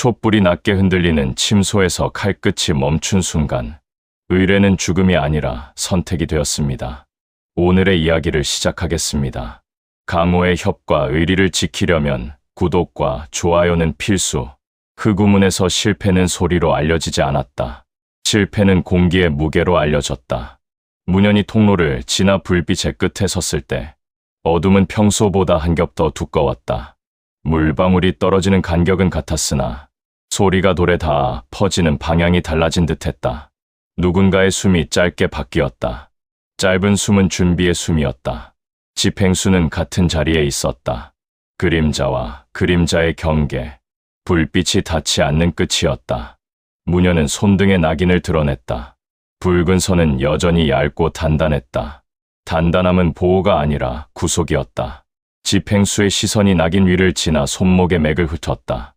촛불이 낮게 흔들리는 침소에서 칼끝이 멈춘 순간 의뢰는 죽음이 아니라 선택이 되었습니다. 오늘의 이야기를 시작하겠습니다. 강호의 협과 의리를 지키려면 구독과 좋아요는 필수. 흑우문에서 실패는 소리로 알려지지 않았다. 실패는 공기의 무게로 알려졌다. 문현이 통로를 지나 불빛의 끝에 섰을 때 어둠은 평소보다 한 겹 더 두꺼웠다. 물방울이 떨어지는 간격은 같았으나 소리가 돌에 닿아 퍼지는 방향이 달라진 듯했다. 누군가의 숨이 짧게 바뀌었다. 짧은 숨은 준비의 숨이었다. 집행수는 같은 자리에 있었다. 그림자와 그림자의 경계, 불빛이 닿지 않는 끝이었다. 문현은 손등에 낙인을 드러냈다. 붉은 선은 여전히 얇고 단단했다. 단단함은 보호가 아니라 구속이었다. 집행수의 시선이 낙인 위를 지나 손목에 맥을 훑었다.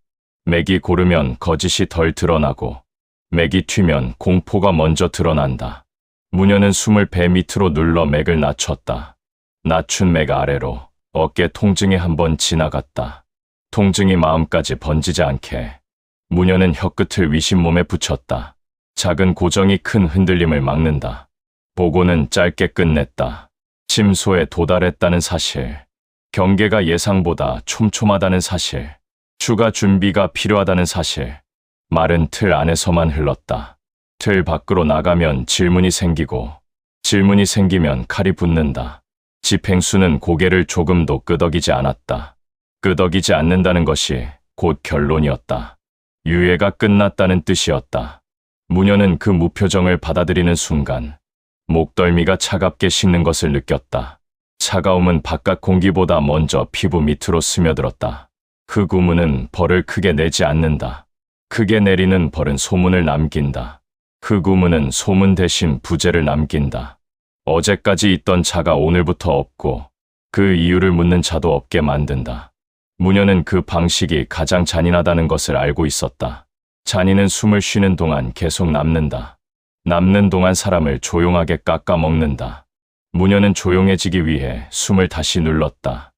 맥이 고르면 거짓이 덜 드러나고 맥이 튀면 공포가 먼저 드러난다. 문현은 숨을 배 밑으로 눌러 맥을 낮췄다. 낮춘 맥 아래로 어깨 통증이 한번 지나갔다. 통증이 마음까지 번지지 않게 문현은 혀끝을 위신몸에 붙였다. 작은 고정이 큰 흔들림을 막는다. 보고는 짧게 끝냈다. 침소에 도달했다는 사실, 경계가 예상보다 촘촘하다는 사실, 추가 준비가 필요하다는 사실. 말은 틀 안에서만 흘렀다. 틀 밖으로 나가면 질문이 생기고 질문이 생기면 칼이 붙는다. 집행수는 고개를 조금도 끄덕이지 않았다. 끄덕이지 않는다는 것이 곧 결론이었다. 유예가 끝났다는 뜻이었다. 문현은 그 무표정을 받아들이는 순간 목덜미가 차갑게 식는 것을 느꼈다. 차가움은 바깥 공기보다 먼저 피부 밑으로 스며들었다. 흑우문은 벌을 크게 내지 않는다. 크게 내리는 벌은 소문을 남긴다. 흑우문은 소문 대신 부재를 남긴다. 어제까지 있던 자가 오늘부터 없고 그 이유를 묻는 자도 없게 만든다. 문현은 그 방식이 가장 잔인하다는 것을 알고 있었다. 잔인은 숨을 쉬는 동안 계속 남는다. 남는 동안 사람을 조용하게 깎아먹는다. 문현은 조용해지기 위해 숨을 다시 눌렀다.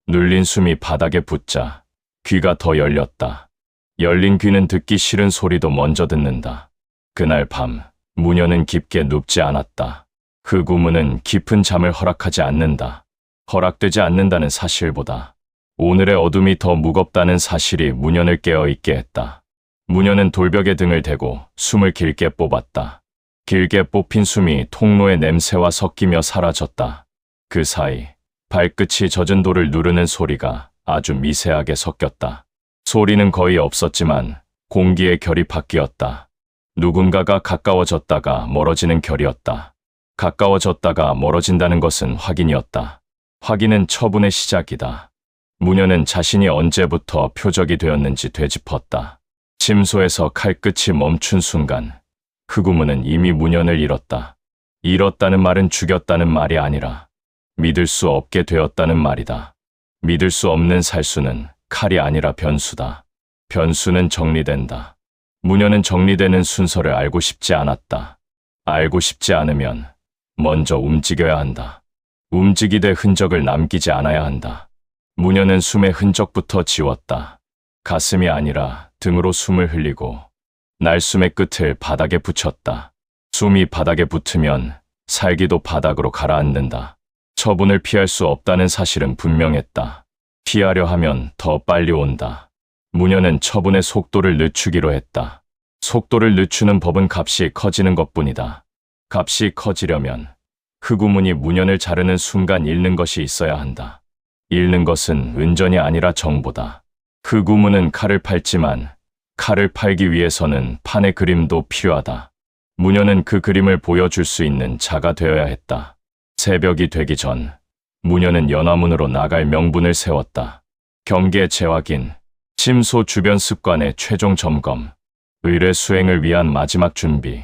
눌린 숨이 바닥에 붙자 귀가 더 열렸다. 열린 귀는 듣기 싫은 소리도 먼저 듣는다. 그날 밤 문현은 깊게 눕지 않았다. 흑우문은 깊은 잠을 허락하지 않는다. 허락되지 않는다는 사실보다 오늘의 어둠이 더 무겁다는 사실이 문현을 깨어있게 했다. 문현은 돌벽에 등을 대고 숨을 길게 뽑았다. 길게 뽑힌 숨이 통로의 냄새와 섞이며 사라졌다. 그 사이 발끝이 젖은 돌을 누르는 소리가 아주 미세하게 섞였다. 소리는 거의 없었지만 공기의 결이 바뀌었다. 누군가가 가까워졌다가 멀어지는 결이었다. 가까워졌다가 멀어진다는 것은 확인이었다. 확인은 처분의 시작이다. 문현은 자신이 언제부터 표적이 되었는지 되짚었다. 침소에서 칼끝이 멈춘 순간 흑우문은 이미 문현을 잃었다. 잃었다는 말은 죽였다는 말이 아니라 믿을 수 없게 되었다는 말이다. 믿을 수 없는 살수는 칼이 아니라 변수다. 변수는 정리된다. 문현은 정리되는 순서를 알고 싶지 않았다. 알고 싶지 않으면 먼저 움직여야 한다. 움직이되 흔적을 남기지 않아야 한다. 문현은 숨의 흔적부터 지웠다. 가슴이 아니라 등으로 숨을 흘리고 날숨의 끝을 바닥에 붙였다. 숨이 바닥에 붙으면 살기도 바닥으로 가라앉는다. 처분을 피할 수 없다는 사실은 분명했다. 피하려 하면 더 빨리 온다. 문현은 처분의 속도를 늦추기로 했다. 속도를 늦추는 법은 값이 커지는 것뿐이다. 값이 커지려면 흑우문이 문현을 자르는 순간 잃는 것이 있어야 한다. 잃는 것은 은전이 아니라 정보다. 흑우문은 칼을 팔지만 칼을 팔기 위해서는 판의 그림도 필요하다. 문현은 그 그림을 보여줄 수 있는 자가 되어야 했다. 새벽이 되기 전 문현은 연화문으로 나갈 명분을 세웠다. 경계 재확인, 침소 주변 습관의 최종 점검, 의뢰 수행을 위한 마지막 준비.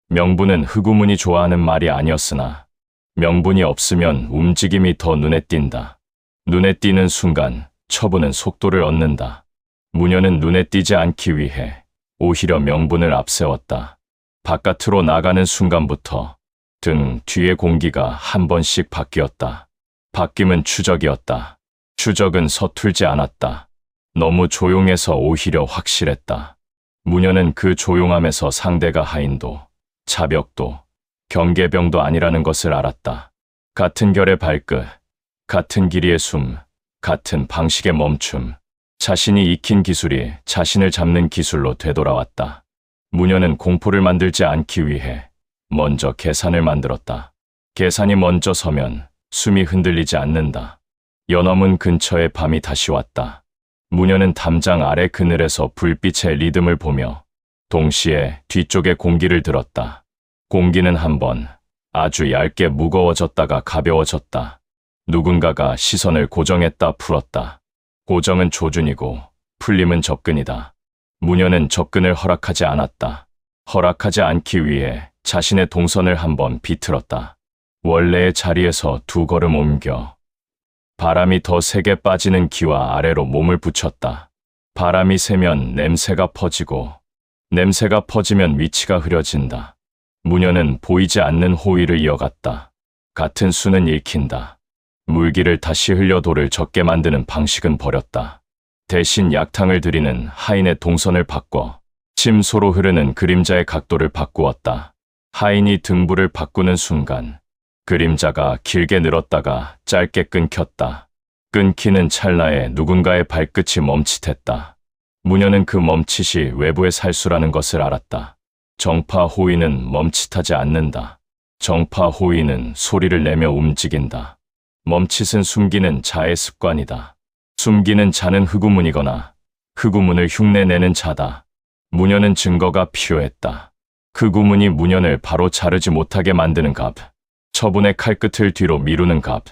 명분은 흑우문이 좋아하는 말이 아니었으나 명분이 없으면 움직임이 더 눈에 띈다. 눈에 띄는 순간 처분은 속도를 얻는다. 문현은 눈에 띄지 않기 위해 오히려 명분을 앞세웠다. 바깥으로 나가는 순간부터 등 뒤의 공기가 한 번씩 바뀌었다. 바뀜은 추적이었다. 추적은 서툴지 않았다. 너무 조용해서 오히려 확실했다. 무녀는 그 조용함에서 상대가 하인도, 차벽도, 경계병도 아니라는 것을 알았다. 같은 결의 발끝, 같은 길이의 숨, 같은 방식의 멈춤. 자신이 익힌 기술이 자신을 잡는 기술로 되돌아왔다. 무녀는 공포를 만들지 않기 위해 먼저 계산을 만들었다. 계산이 먼저 서면 숨이 흔들리지 않는다. 연어문 근처에 밤이 다시 왔다. 무녀는 담장 아래 그늘에서 불빛의 리듬을 보며 동시에 뒤쪽에 공기를 들었다. 공기는 한번 아주 얇게 무거워졌다가 가벼워졌다. 누군가가 시선을 고정했다 풀었다. 고정은 조준이고 풀림은 접근이다. 무녀는 접근을 허락하지 않았다. 허락하지 않기 위해 자신의 동선을 한번 비틀었다. 원래의 자리에서 2걸음 옮겨 바람이 더 세게 빠지는 기와 아래로 몸을 붙였다. 바람이 세면 냄새가 퍼지고 냄새가 퍼지면 위치가 흐려진다. 무녀는 보이지 않는 호위를 이어갔다. 같은 수는 읽힌다. 물기를 다시 흘려 돌을 적게 만드는 방식은 버렸다. 대신 약탕을 들이는 하인의 동선을 바꿔 침소로 흐르는 그림자의 각도를 바꾸었다. 하인이 등불을 바꾸는 순간 그림자가 길게 늘었다가 짧게 끊겼다. 끊기는 찰나에 누군가의 발끝이 멈칫했다. 무녀는 그 멈칫이 외부의 살수라는 것을 알았다. 정파 호위는 멈칫하지 않는다. 정파 호위는 소리를 내며 움직인다. 멈칫은 숨기는 자의 습관이다. 숨기는 자는 흑우문이거나 흑우문을 흉내내는 자다. 무녀는 증거가 필요했다. 흑우문이 무녀를 바로 자르지 못하게 만드는 값. 처분의 칼끝을 뒤로 미루는 값.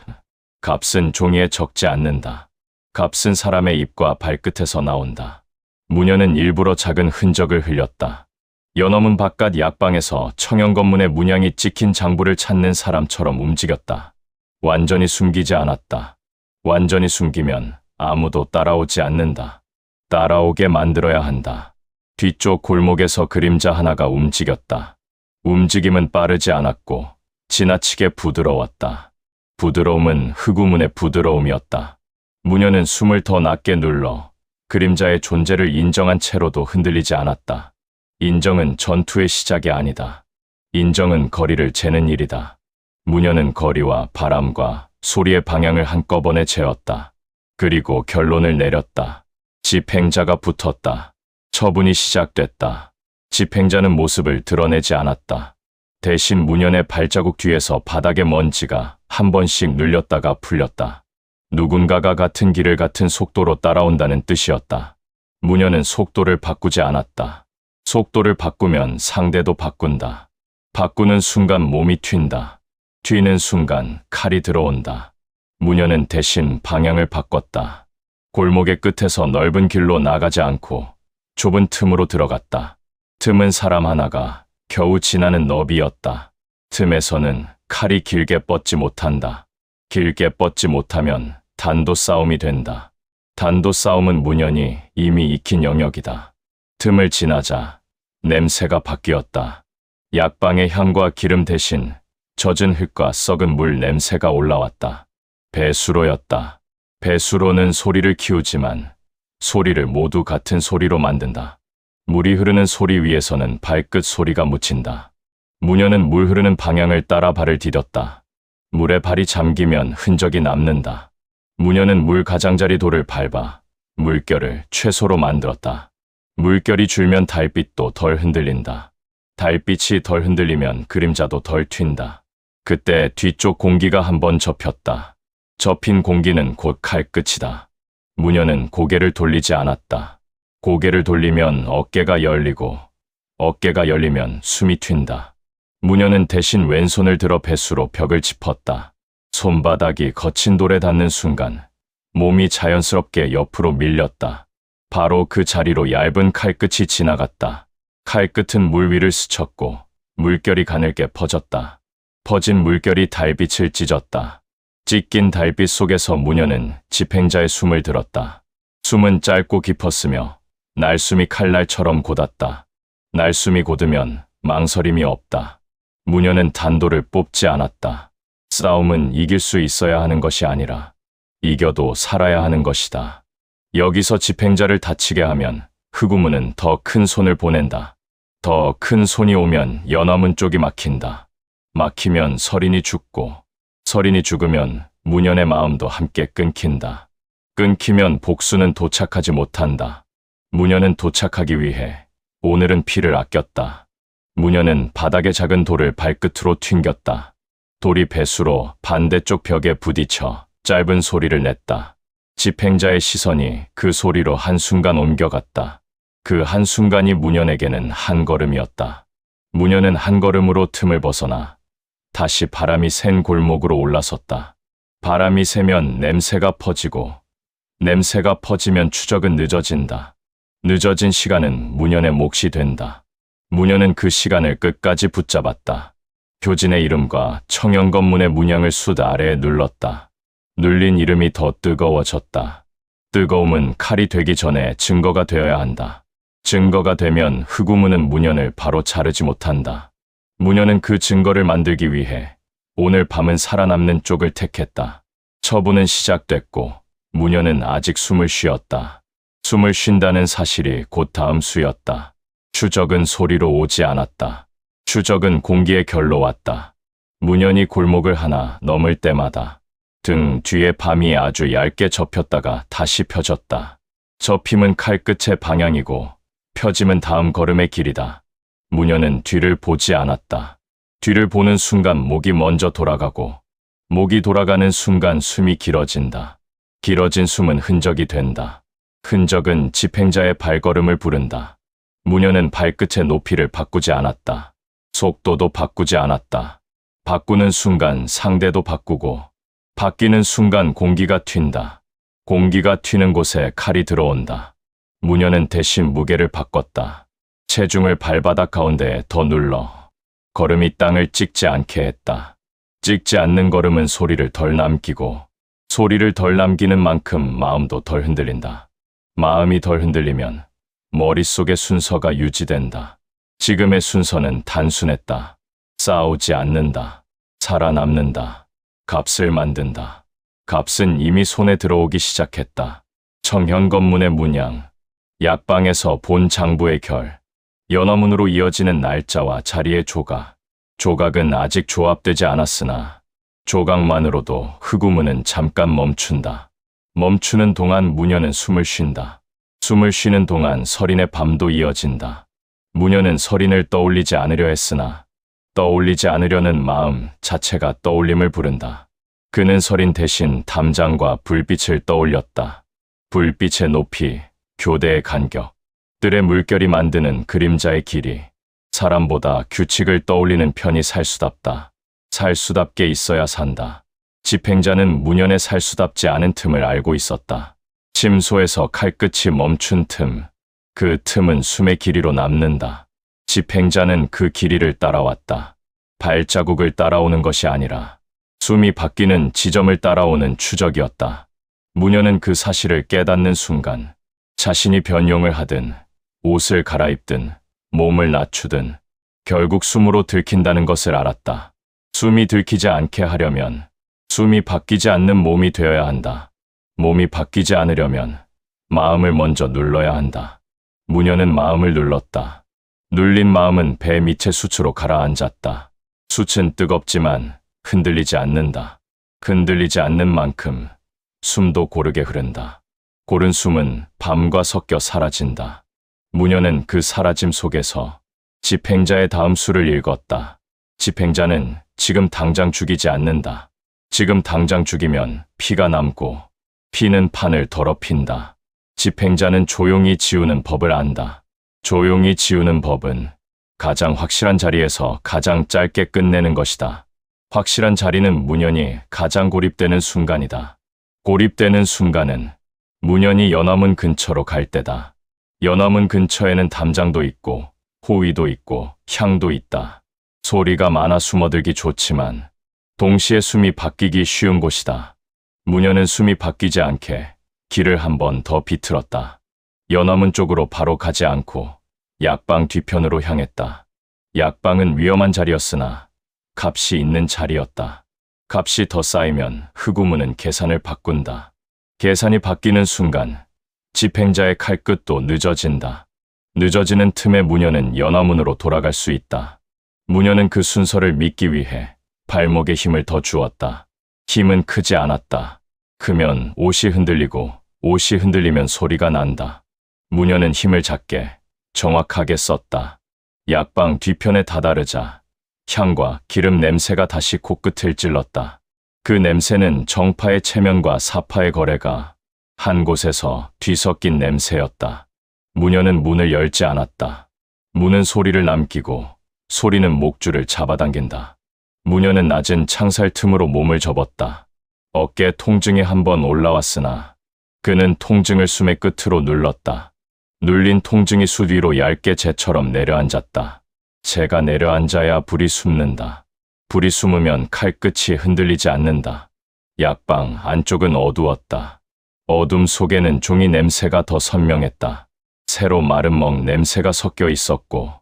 값은 종이에 적지 않는다. 값은 사람의 입과 발끝에서 나온다. 무녀는 일부러 작은 흔적을 흘렸다. 연어문 바깥 약방에서 청영건문의 문양이 찍힌 장부를 찾는 사람처럼 움직였다. 완전히 숨기지 않았다. 완전히 숨기면 아무도 따라오지 않는다. 따라오게 만들어야 한다. 뒤쪽 골목에서 그림자 하나가 움직였다. 움직임은 빠르지 않았고 지나치게 부드러웠다. 부드러움은 흑우문의 부드러움이었다. 무녀는 숨을 더 낮게 눌러 그림자의 존재를 인정한 채로도 흔들리지 않았다. 인정은 전투의 시작이 아니다. 인정은 거리를 재는 일이다. 무녀는 거리와 바람과 소리의 방향을 한꺼번에 재었다. 그리고 결론을 내렸다. 집행자가 붙었다. 처분이 시작됐다. 집행자는 모습을 드러내지 않았다. 대신 무녀의 발자국 뒤에서 바닥의 먼지가 한 번씩 눌렸다가 풀렸다. 누군가가 같은 길을 같은 속도로 따라온다는 뜻이었다. 무녀는 속도를 바꾸지 않았다. 속도를 바꾸면 상대도 바꾼다. 바꾸는 순간 몸이 튄다. 튀는 순간 칼이 들어온다. 무녀는 대신 방향을 바꿨다. 골목의 끝에서 넓은 길로 나가지 않고 좁은 틈으로 들어갔다. 틈은 사람 하나가 겨우 지나는 너비였다. 틈에서는 칼이 길게 뻗지 못한다. 길게 뻗지 못하면 단도 싸움이 된다. 단도 싸움은 무녀히 이미 익힌 영역이다. 틈을 지나자 냄새가 바뀌었다. 약방의 향과 기름 대신 젖은 흙과 썩은 물 냄새가 올라왔다. 배수로였다. 배수로는 소리를 키우지만 소리를 모두 같은 소리로 만든다. 물이 흐르는 소리 위에서는 발끝 소리가 묻힌다. 무녀는 물 흐르는 방향을 따라 발을 디뎠다. 물에 발이 잠기면 흔적이 남는다. 무녀는 물 가장자리 돌을 밟아 물결을 최소로 만들었다. 물결이 줄면 달빛도 덜 흔들린다. 달빛이 덜 흔들리면 그림자도 덜 튄다. 그때 뒤쪽 공기가 한번 접혔다. 접힌 공기는 곧 칼끝이다. 무녀는 고개를 돌리지 않았다. 고개를 돌리면 어깨가 열리고 어깨가 열리면 숨이 튄다. 무녀는 대신 왼손을 들어 배수로 벽을 짚었다. 손바닥이 거친 돌에 닿는 순간 몸이 자연스럽게 옆으로 밀렸다. 바로 그 자리로 얇은 칼끝이 지나갔다. 칼끝은 물 위를 스쳤고 물결이 가늘게 퍼졌다. 퍼진 물결이 달빛을 찢었다. 찢긴 달빛 속에서 무녀는 집행자의 숨을 들었다. 숨은 짧고 깊었으며 날숨이 칼날처럼 곧았다. 날숨이 곧으면 망설임이 없다. 무녀는 단도를 뽑지 않았다. 싸움은 이길 수 있어야 하는 것이 아니라 이겨도 살아야 하는 것이다. 여기서 집행자를 다치게 하면 흑우문은 더 큰 손을 보낸다. 더 큰 손이 오면 연화문 쪽이 막힌다. 막히면 설인이 죽고, 설인이 죽으면 문연의 마음도 함께 끊긴다. 끊기면 복수는 도착하지 못한다. 문연은 도착하기 위해 오늘은 피를 아꼈다. 문연은 바닥에 작은 돌을 발끝으로 튕겼다. 돌이 배수로 반대쪽 벽에 부딪혀 짧은 소리를 냈다. 집행자의 시선이 그 소리로 한순간 옮겨갔다. 그 한순간이 문연에게는 한 걸음이었다. 문연은 한 걸음으로 틈을 벗어나 다시 바람이 센 골목으로 올라섰다. 바람이 세면 냄새가 퍼지고, 냄새가 퍼지면 추적은 늦어진다. 늦어진 시간은 문연의 몫이 된다. 문연은 그 시간을 끝까지 붙잡았다. 교진의 이름과 청영건문의 문양을 숯 아래에 눌렀다. 눌린 이름이 더 뜨거워졌다. 뜨거움은 칼이 되기 전에 증거가 되어야 한다. 증거가 되면 흑우문은 문연을 바로 자르지 못한다. 문연은 그 증거를 만들기 위해 오늘 밤은 살아남는 쪽을 택했다. 처분은 시작됐고 문연은 아직 숨을 쉬었다. 숨을 쉰다는 사실이 곧 다음 수였다. 추적은 소리로 오지 않았다. 추적은 공기의 결로 왔다. 문연이 골목을 하나 넘을 때마다 등 뒤에 밤이 아주 얇게 접혔다가 다시 펴졌다. 접힘은 칼끝의 방향이고 펴짐은 다음 걸음의 길이다. 문연은 뒤를 보지 않았다. 뒤를 보는 순간 목이 먼저 돌아가고, 목이 돌아가는 순간 숨이 길어진다. 길어진 숨은 흔적이 된다. 흔적은 집행자의 발걸음을 부른다. 문연은 발끝의 높이를 바꾸지 않았다. 속도도 바꾸지 않았다. 바꾸는 순간 상대도 바꾸고, 바뀌는 순간 공기가 튄다. 공기가 튀는 곳에 칼이 들어온다. 문연은 대신 무게를 바꿨다. 체중을 발바닥 가운데에 더 눌러 걸음이 땅을 찍지 않게 했다. 찍지 않는 걸음은 소리를 덜 남기고, 소리를 덜 남기는 만큼 마음도 덜 흔들린다. 마음이 덜 흔들리면 머릿속의 순서가 유지된다. 지금의 순서는 단순했다. 싸우지 않는다. 살아남는다. 값을 만든다. 값은 이미 손에 들어오기 시작했다. 청현건문의 문양, 약방에서 본 장부의 결, 연화문으로 이어지는 날짜와 자리의 조각. 조각은 아직 조합되지 않았으나 조각만으로도 흑우문은 잠깐 멈춘다. 멈추는 동안 문연은 숨을 쉰다. 숨을 쉬는 동안 설인의 밤도 이어진다. 문연은 설인을 떠올리지 않으려 했으나 떠올리지 않으려는 마음 자체가 떠올림을 부른다. 그는 설인 대신 담장과 불빛을 떠올렸다. 불빛의 높이, 교대의 간격, 뜰의 물결이 만드는 그림자의 길이. 사람보다 규칙을 떠올리는 편이 살수답다. 살수답게 있어야 산다. 집행자는 문연의 살수답지 않은 틈을 알고 있었다. 침소에서 칼끝이 멈춘 틈, 그 틈은 숨의 길이로 남는다. 집행자는 그 길이를 따라왔다. 발자국을 따라오는 것이 아니라 숨이 바뀌는 지점을 따라오는 추적이었다. 문연은 그 사실을 깨닫는 순간 자신이 변용을 하든 옷을 갈아입든 몸을 낮추든 결국 숨으로 들킨다는 것을 알았다. 숨이 들키지 않게 하려면 숨이 바뀌지 않는 몸이 되어야 한다. 몸이 바뀌지 않으려면 마음을 먼저 눌러야 한다. 문연은 마음을 눌렀다. 눌린 마음은 배 밑의 숯으로 가라앉았다. 숯은 뜨겁지만 흔들리지 않는다. 흔들리지 않는 만큼 숨도 고르게 흐른다. 고른 숨은 밤과 섞여 사라진다. 문연은 그 사라짐 속에서 집행자의 다음 수를 읽었다. 집행자는 지금 당장 죽이지 않는다. 지금 당장 죽이면 피가 남고 피는 판을 더럽힌다. 집행자는 조용히 지우는 법을 안다. 조용히 지우는 법은 가장 확실한 자리에서 가장 짧게 끝내는 것이다. 확실한 자리는 문연이 가장 고립되는 순간이다. 고립되는 순간은 문연이 연화문 근처로 갈 때다. 연화문 근처에는 담장도 있고 호위도 있고 향도 있다. 소리가 많아 숨어들기 좋지만 동시에 숨이 바뀌기 쉬운 곳이다. 문연은 숨이 바뀌지 않게 길을 한 번 더 비틀었다. 연화문 쪽으로 바로 가지 않고 약방 뒤편으로 향했다. 약방은 위험한 자리였으나 값이 있는 자리였다. 값이 더 쌓이면 흑우문은 계산을 바꾼다. 계산이 바뀌는 순간 집행자의 칼끝도 늦어진다. 늦어지는 틈에 무녀는 연화문으로 돌아갈 수 있다. 무녀는 그 순서를 믿기 위해 발목에 힘을 더 주었다. 힘은 크지 않았다. 크면 옷이 흔들리고 옷이 흔들리면 소리가 난다. 무녀는 힘을 작게 정확하게 썼다. 약방 뒤편에 다다르자 향과 기름 냄새가 다시 코끝을 찔렀다. 그 냄새는 정파의 체면과 사파의 거래가 한 곳에서 뒤섞인 냄새였다. 무녀는 문을 열지 않았다. 문은 소리를 남기고 소리는 목줄을 잡아당긴다. 무녀는 낮은 창살 틈으로 몸을 접었다. 어깨 통증이 한번 올라왔으나 그는 통증을 숨의 끝으로 눌렀다. 눌린 통증이 수 위로 얇게 재처럼 내려앉았다. 재가 내려앉아야 불이 숨는다. 불이 숨으면 칼끝이 흔들리지 않는다. 약방 안쪽은 어두웠다. 어둠 속에는 종이 냄새가 더 선명했다. 새로 마른 먹 냄새가 섞여 있었고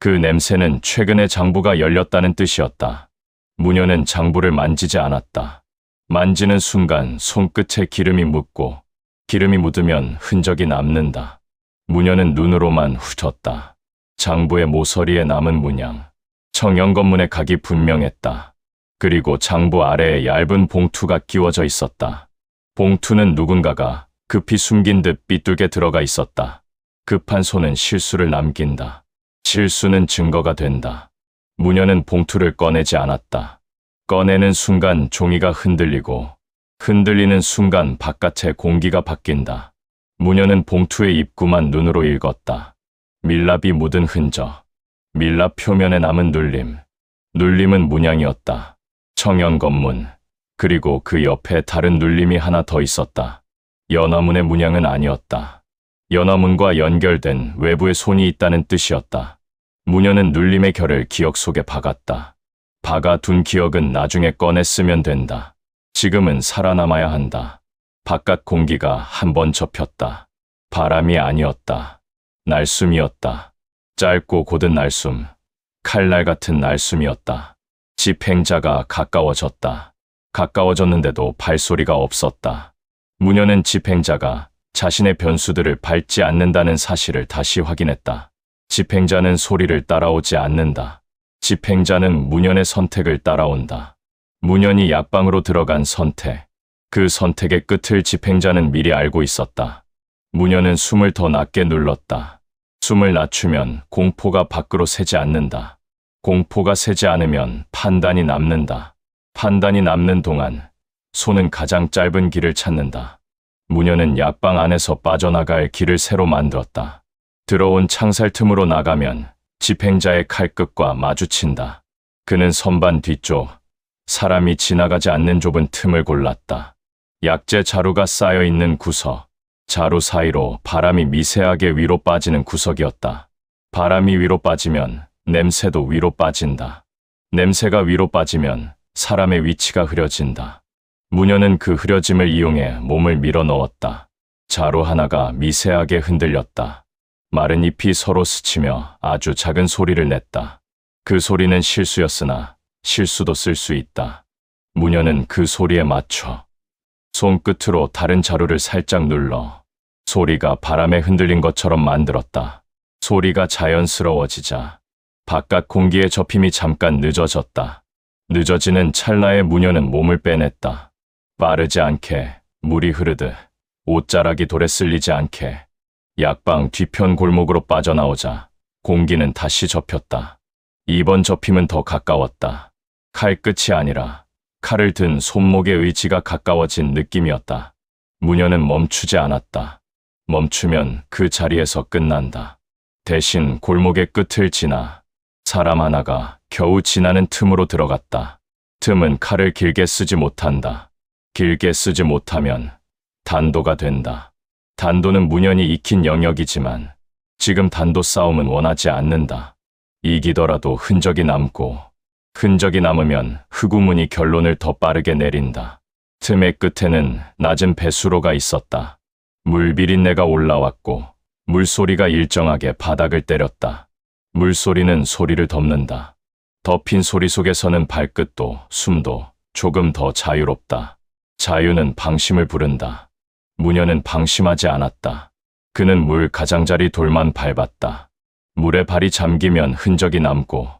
그 냄새는 최근에 장부가 열렸다는 뜻이었다. 무녀는 장부를 만지지 않았다. 만지는 순간 손끝에 기름이 묻고 기름이 묻으면 흔적이 남는다. 무녀는 눈으로만 훑었다. 장부의 모서리에 남은 문양, 청영건문의 각이 분명했다. 그리고 장부 아래에 얇은 봉투가 끼워져 있었다. 봉투는 누군가가 급히 숨긴 듯 삐뚤게 들어가 있었다. 급한 손은 실수를 남긴다. 실수는 증거가 된다. 무녀는 봉투를 꺼내지 않았다. 꺼내는 순간 종이가 흔들리고 흔들리는 순간 바깥의 공기가 바뀐다. 무녀는 봉투의 입구만 눈으로 읽었다. 밀랍이 묻은 흔적, 밀랍 표면에 남은 눌림. 눌림은 문양이었다. 청영건문, 그리고 그 옆에 다른 눌림이 하나 더 있었다. 연화문의 문양은 아니었다. 연화문과 연결된 외부의 손이 있다는 뜻이었다. 무녀는 눌림의 결을 기억 속에 박았다. 박아둔 기억은 나중에 꺼내 쓰면 된다. 지금은 살아남아야 한다. 바깥 공기가 한번 접혔다. 바람이 아니었다. 날숨이었다. 짧고 곧은 날숨, 칼날 같은 날숨이었다. 집행자가 가까워졌다. 가까워졌는데도 발소리가 없었다. 무녀는 집행자가 자신의 변수들을 밟지 않는다는 사실을 다시 확인했다. 집행자는 소리를 따라오지 않는다. 집행자는 무년의 선택을 따라온다. 무년이 약방으로 들어간 선택. 그 선택의 끝을 집행자는 미리 알고 있었다. 무년은 숨을 더 낮게 눌렀다. 숨을 낮추면 공포가 밖으로 새지 않는다. 공포가 새지 않으면 판단이 남는다. 판단이 남는 동안 손은 가장 짧은 길을 찾는다. 무녀는 약방 안에서 빠져나갈 길을 새로 만들었다. 들어온 창살 틈으로 나가면 집행자의 칼끝과 마주친다. 그는 선반 뒤쪽, 사람이 지나가지 않는 좁은 틈을 골랐다. 약재 자루가 쌓여있는 구석, 자루 사이로 바람이 미세하게 위로 빠지는 구석이었다. 바람이 위로 빠지면 냄새도 위로 빠진다. 냄새가 위로 빠지면 사람의 위치가 흐려진다. 무녀는 그 흐려짐을 이용해 몸을 밀어 넣었다. 자루 하나가 미세하게 흔들렸다. 마른 잎이 서로 스치며 아주 작은 소리를 냈다. 그 소리는 실수였으나 실수도 쓸 수 있다. 무녀는 그 소리에 맞춰 손끝으로 다른 자루를 살짝 눌러 소리가 바람에 흔들린 것처럼 만들었다. 소리가 자연스러워지자 바깥 공기의 접힘이 잠깐 늦어졌다. 늦어지는 찰나에 무녀는 몸을 빼냈다. 빠르지 않게 물이 흐르듯 옷자락이 돌에 쓸리지 않게 약방 뒤편 골목으로 빠져나오자 공기는 다시 접혔다. 이번 접힘은 더 가까웠다. 칼끝이 아니라 칼을 든 손목의 의지가 가까워진 느낌이었다. 무녀는 멈추지 않았다. 멈추면 그 자리에서 끝난다. 대신 골목의 끝을 지나 사람 하나가 겨우 지나는 틈으로 들어갔다. 틈은 칼을 길게 쓰지 못한다. 길게 쓰지 못하면 단도가 된다. 단도는 무년이 익힌 영역이지만 지금 단도 싸움은 원하지 않는다. 이기더라도 흔적이 남고 흔적이 남으면 흑우문이 결론을 더 빠르게 내린다. 틈의 끝에는 낮은 배수로가 있었다. 물 비린내가 올라왔고 물소리가 일정하게 바닥을 때렸다. 물소리는 소리를 덮는다. 덮인 소리 속에서는 발끝도 숨도 조금 더 자유롭다. 자유는 방심을 부른다. 무녀는 방심하지 않았다. 그는 물 가장자리 돌만 밟았다. 물에 발이 잠기면 흔적이 남고,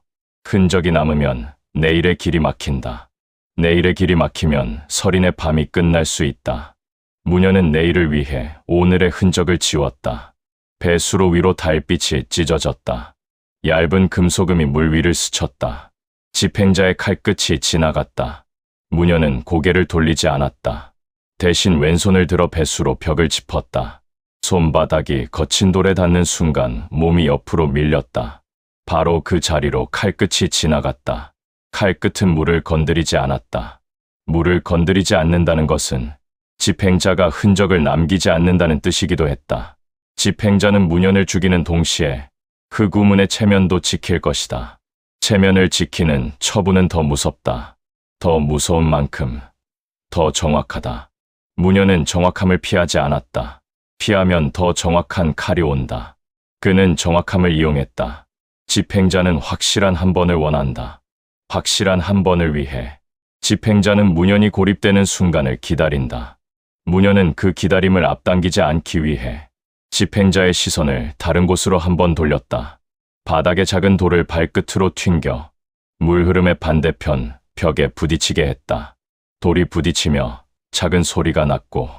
흔적이 남으면 내일의 길이 막힌다. 내일의 길이 막히면 설인의 밤이 끝날 수 있다. 무녀는 내일을 위해 오늘의 흔적을 지웠다. 배수로 위로 달빛이 찢어졌다. 얇은 금소금이 물 위를 스쳤다. 집행자의 칼끝이 지나갔다. 무녀는 고개를 돌리지 않았다. 대신 왼손을 들어 배수로 벽을 짚었다. 손바닥이 거친 돌에 닿는 순간 몸이 옆으로 밀렸다. 바로 그 자리로 칼끝이 지나갔다. 칼끝은 물을 건드리지 않았다. 물을 건드리지 않는다는 것은 집행자가 흔적을 남기지 않는다는 뜻이기도 했다. 집행자는 무년을 죽이는 동시에 흑우문의 체면도 지킬 것이다. 체면을 지키는 처분은 더 무섭다. 더 무서운 만큼 더 정확하다. 무년은 정확함을 피하지 않았다. 피하면 더 정확한 칼이 온다. 그는 정확함을 이용했다. 집행자는 확실한 한 번을 원한다. 확실한 한 번을 위해 집행자는 무년이 고립되는 순간을 기다린다. 무년은 그 기다림을 앞당기지 않기 위해 집행자의 시선을 다른 곳으로 한 번 돌렸다. 바닥에 작은 돌을 발끝으로 튕겨 물 흐름의 반대편 벽에 부딪히게 했다. 돌이 부딪히며 작은 소리가 났고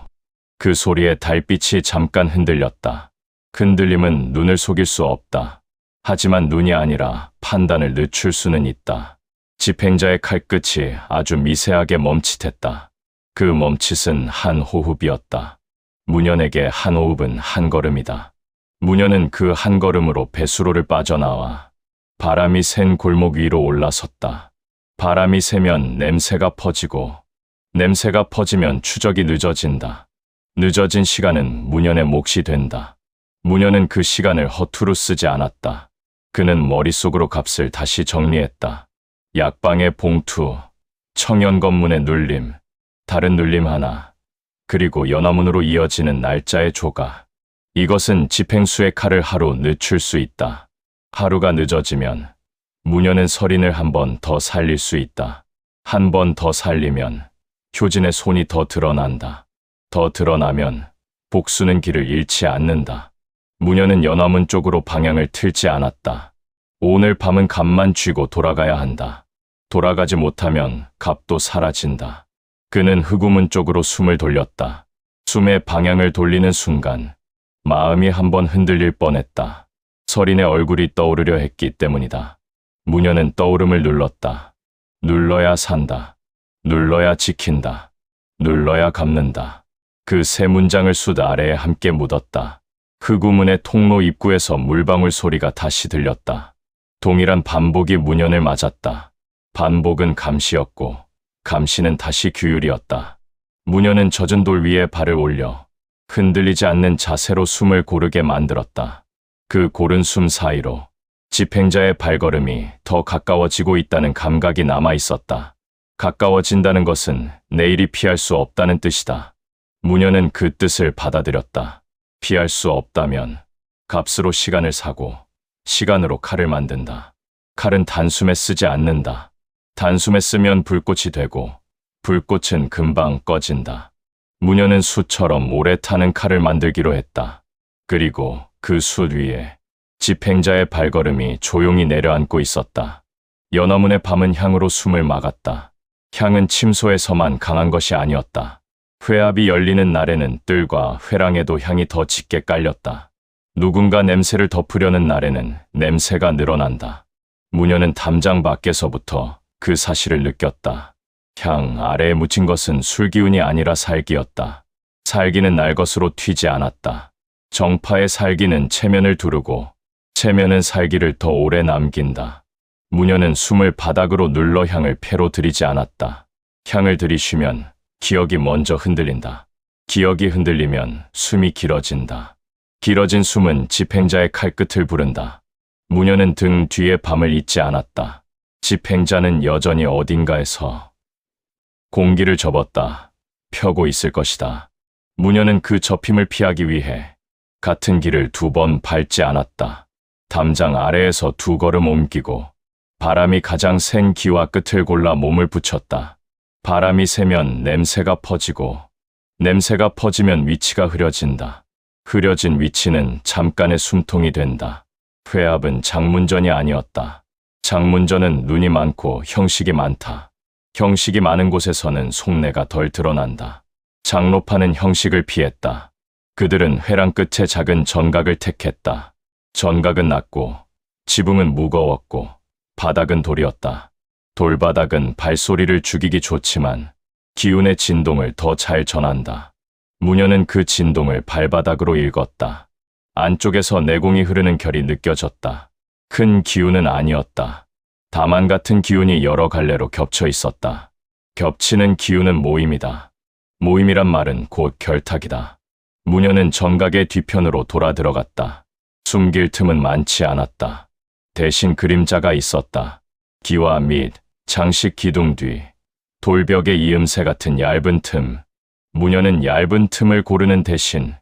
그 소리에 달빛이 잠깐 흔들렸다. 흔들림은 눈을 속일 수 없다. 하지만 눈이 아니라 판단을 늦출 수는 있다. 집행자의 칼끝이 아주 미세하게 멈칫했다. 그 멈칫은 한 호흡이었다. 무년에게 한 호흡은 한 걸음이다. 무년은 그 한 걸음으로 배수로를 빠져나와 바람이 센 골목 위로 올라섰다. 바람이 세면 냄새가 퍼지고 냄새가 퍼지면 추적이 늦어진다. 늦어진 시간은 무년의 몫이 된다. 무년은 그 시간을 허투루 쓰지 않았다. 그는 머릿속으로 값을 다시 정리했다. 약방의 봉투, 청년 검문의 눌림, 다른 눌림 하나, 그리고 연화문으로 이어지는 날짜의 조각. 이것은 집행수의 칼을 하루 늦출 수 있다. 하루가 늦어지면 무년은 설인을 한 번 더 살릴 수 있다. 한 번 더 살리면 효진의 손이 더 드러난다. 더 드러나면 복수는 길을 잃지 않는다. 무년은 연화문 쪽으로 방향을 틀지 않았다. 오늘 밤은 값만 쥐고 돌아가야 한다. 돌아가지 못하면 값도 사라진다. 그는 흑우문 쪽으로 숨을 돌렸다. 숨의 방향을 돌리는 순간 마음이 한번 흔들릴 뻔했다. 설인의 얼굴이 떠오르려 했기 때문이다. 무년은 떠오름을 눌렀다. 눌러야 산다. 눌러야 지킨다. 눌러야 갚는다. 그 세 문장을 숯 아래에 함께 묻었다. 흑우문의 통로 입구에서 물방울 소리가 다시 들렸다. 동일한 반복이 무년을 맞았다. 반복은 감시였고 감시는 다시 규율이었다. 무년은 젖은 돌 위에 발을 올려 흔들리지 않는 자세로 숨을 고르게 만들었다. 그 고른 숨 사이로 집행자의 발걸음이 더 가까워지고 있다는 감각이 남아 있었다. 가까워진다는 것은 내일이 피할 수 없다는 뜻이다. 무년은 그 뜻을 받아들였다. 피할 수 없다면 값으로 시간을 사고 시간으로 칼을 만든다. 칼은 단숨에 쓰지 않는다. 단숨에 쓰면 불꽃이 되고 불꽃은 금방 꺼진다. 무년은 숯처럼 오래 타는 칼을 만들기로 했다. 그리고 그 숯 위에 집행자의 발걸음이 조용히 내려앉고 있었다. 연화문의 밤은 향으로 숨을 막았다. 향은 침소에서만 강한 것이 아니었다. 회합이 열리는 날에는 뜰과 회랑에도 향이 더 짙게 깔렸다. 누군가 냄새를 덮으려는 날에는 냄새가 늘어난다. 무년은 담장 밖에서부터 그 사실을 느꼈다. 향 아래에 묻힌 것은 술기운이 아니라 살기였다. 살기는 날 것으로 튀지 않았다. 정파의 살기는 체면을 두르고 체면은 살기를 더 오래 남긴다. 무년은 숨을 바닥으로 눌러 향을 폐로 들이지 않았다. 향을 들이쉬면 기억이 먼저 흔들린다. 기억이 흔들리면 숨이 길어진다. 길어진 숨은 집행자의 칼끝을 부른다. 무년은 등 뒤에 밤을 잊지 않았다. 집행자는 여전히 어딘가에서 공기를 접었다. 펴고 있을 것이다. 무년은 그 접힘을 피하기 위해 같은 길을 두 번 밟지 않았다. 담장 아래에서 두 걸음 옮기고 바람이 가장 센 기와 끝을 골라 몸을 붙였다. 바람이 세면 냄새가 퍼지고 냄새가 퍼지면 위치가 흐려진다. 흐려진 위치는 잠깐의 숨통이 된다. 회합은 장문전이 아니었다. 장문전은 눈이 많고 형식이 많다. 형식이 많은 곳에서는 속내가 덜 드러난다. 장로파는 형식을 피했다. 그들은 회랑 끝에 작은 전각을 택했다. 전각은 낮고 지붕은 무거웠고 바닥은 돌이었다. 돌바닥은 발소리를 죽이기 좋지만 기운의 진동을 더 잘 전한다. 무녀는 그 진동을 발바닥으로 읽었다. 안쪽에서 내공이 흐르는 결이 느껴졌다. 큰 기운은 아니었다. 다만 같은 기운이 여러 갈래로 겹쳐 있었다. 겹치는 기운은 모임이다. 모임이란 말은 곧 결탁이다. 무녀는 정각의 뒤편으로 돌아 들어갔다. 숨길 틈은 많지 않았다. 대신 그림자가 있었다. 기와 및 장식 기둥 뒤, 돌벽의 이음새 같은 얇은 틈. 무녀는 얇은 틈을 고르는 대신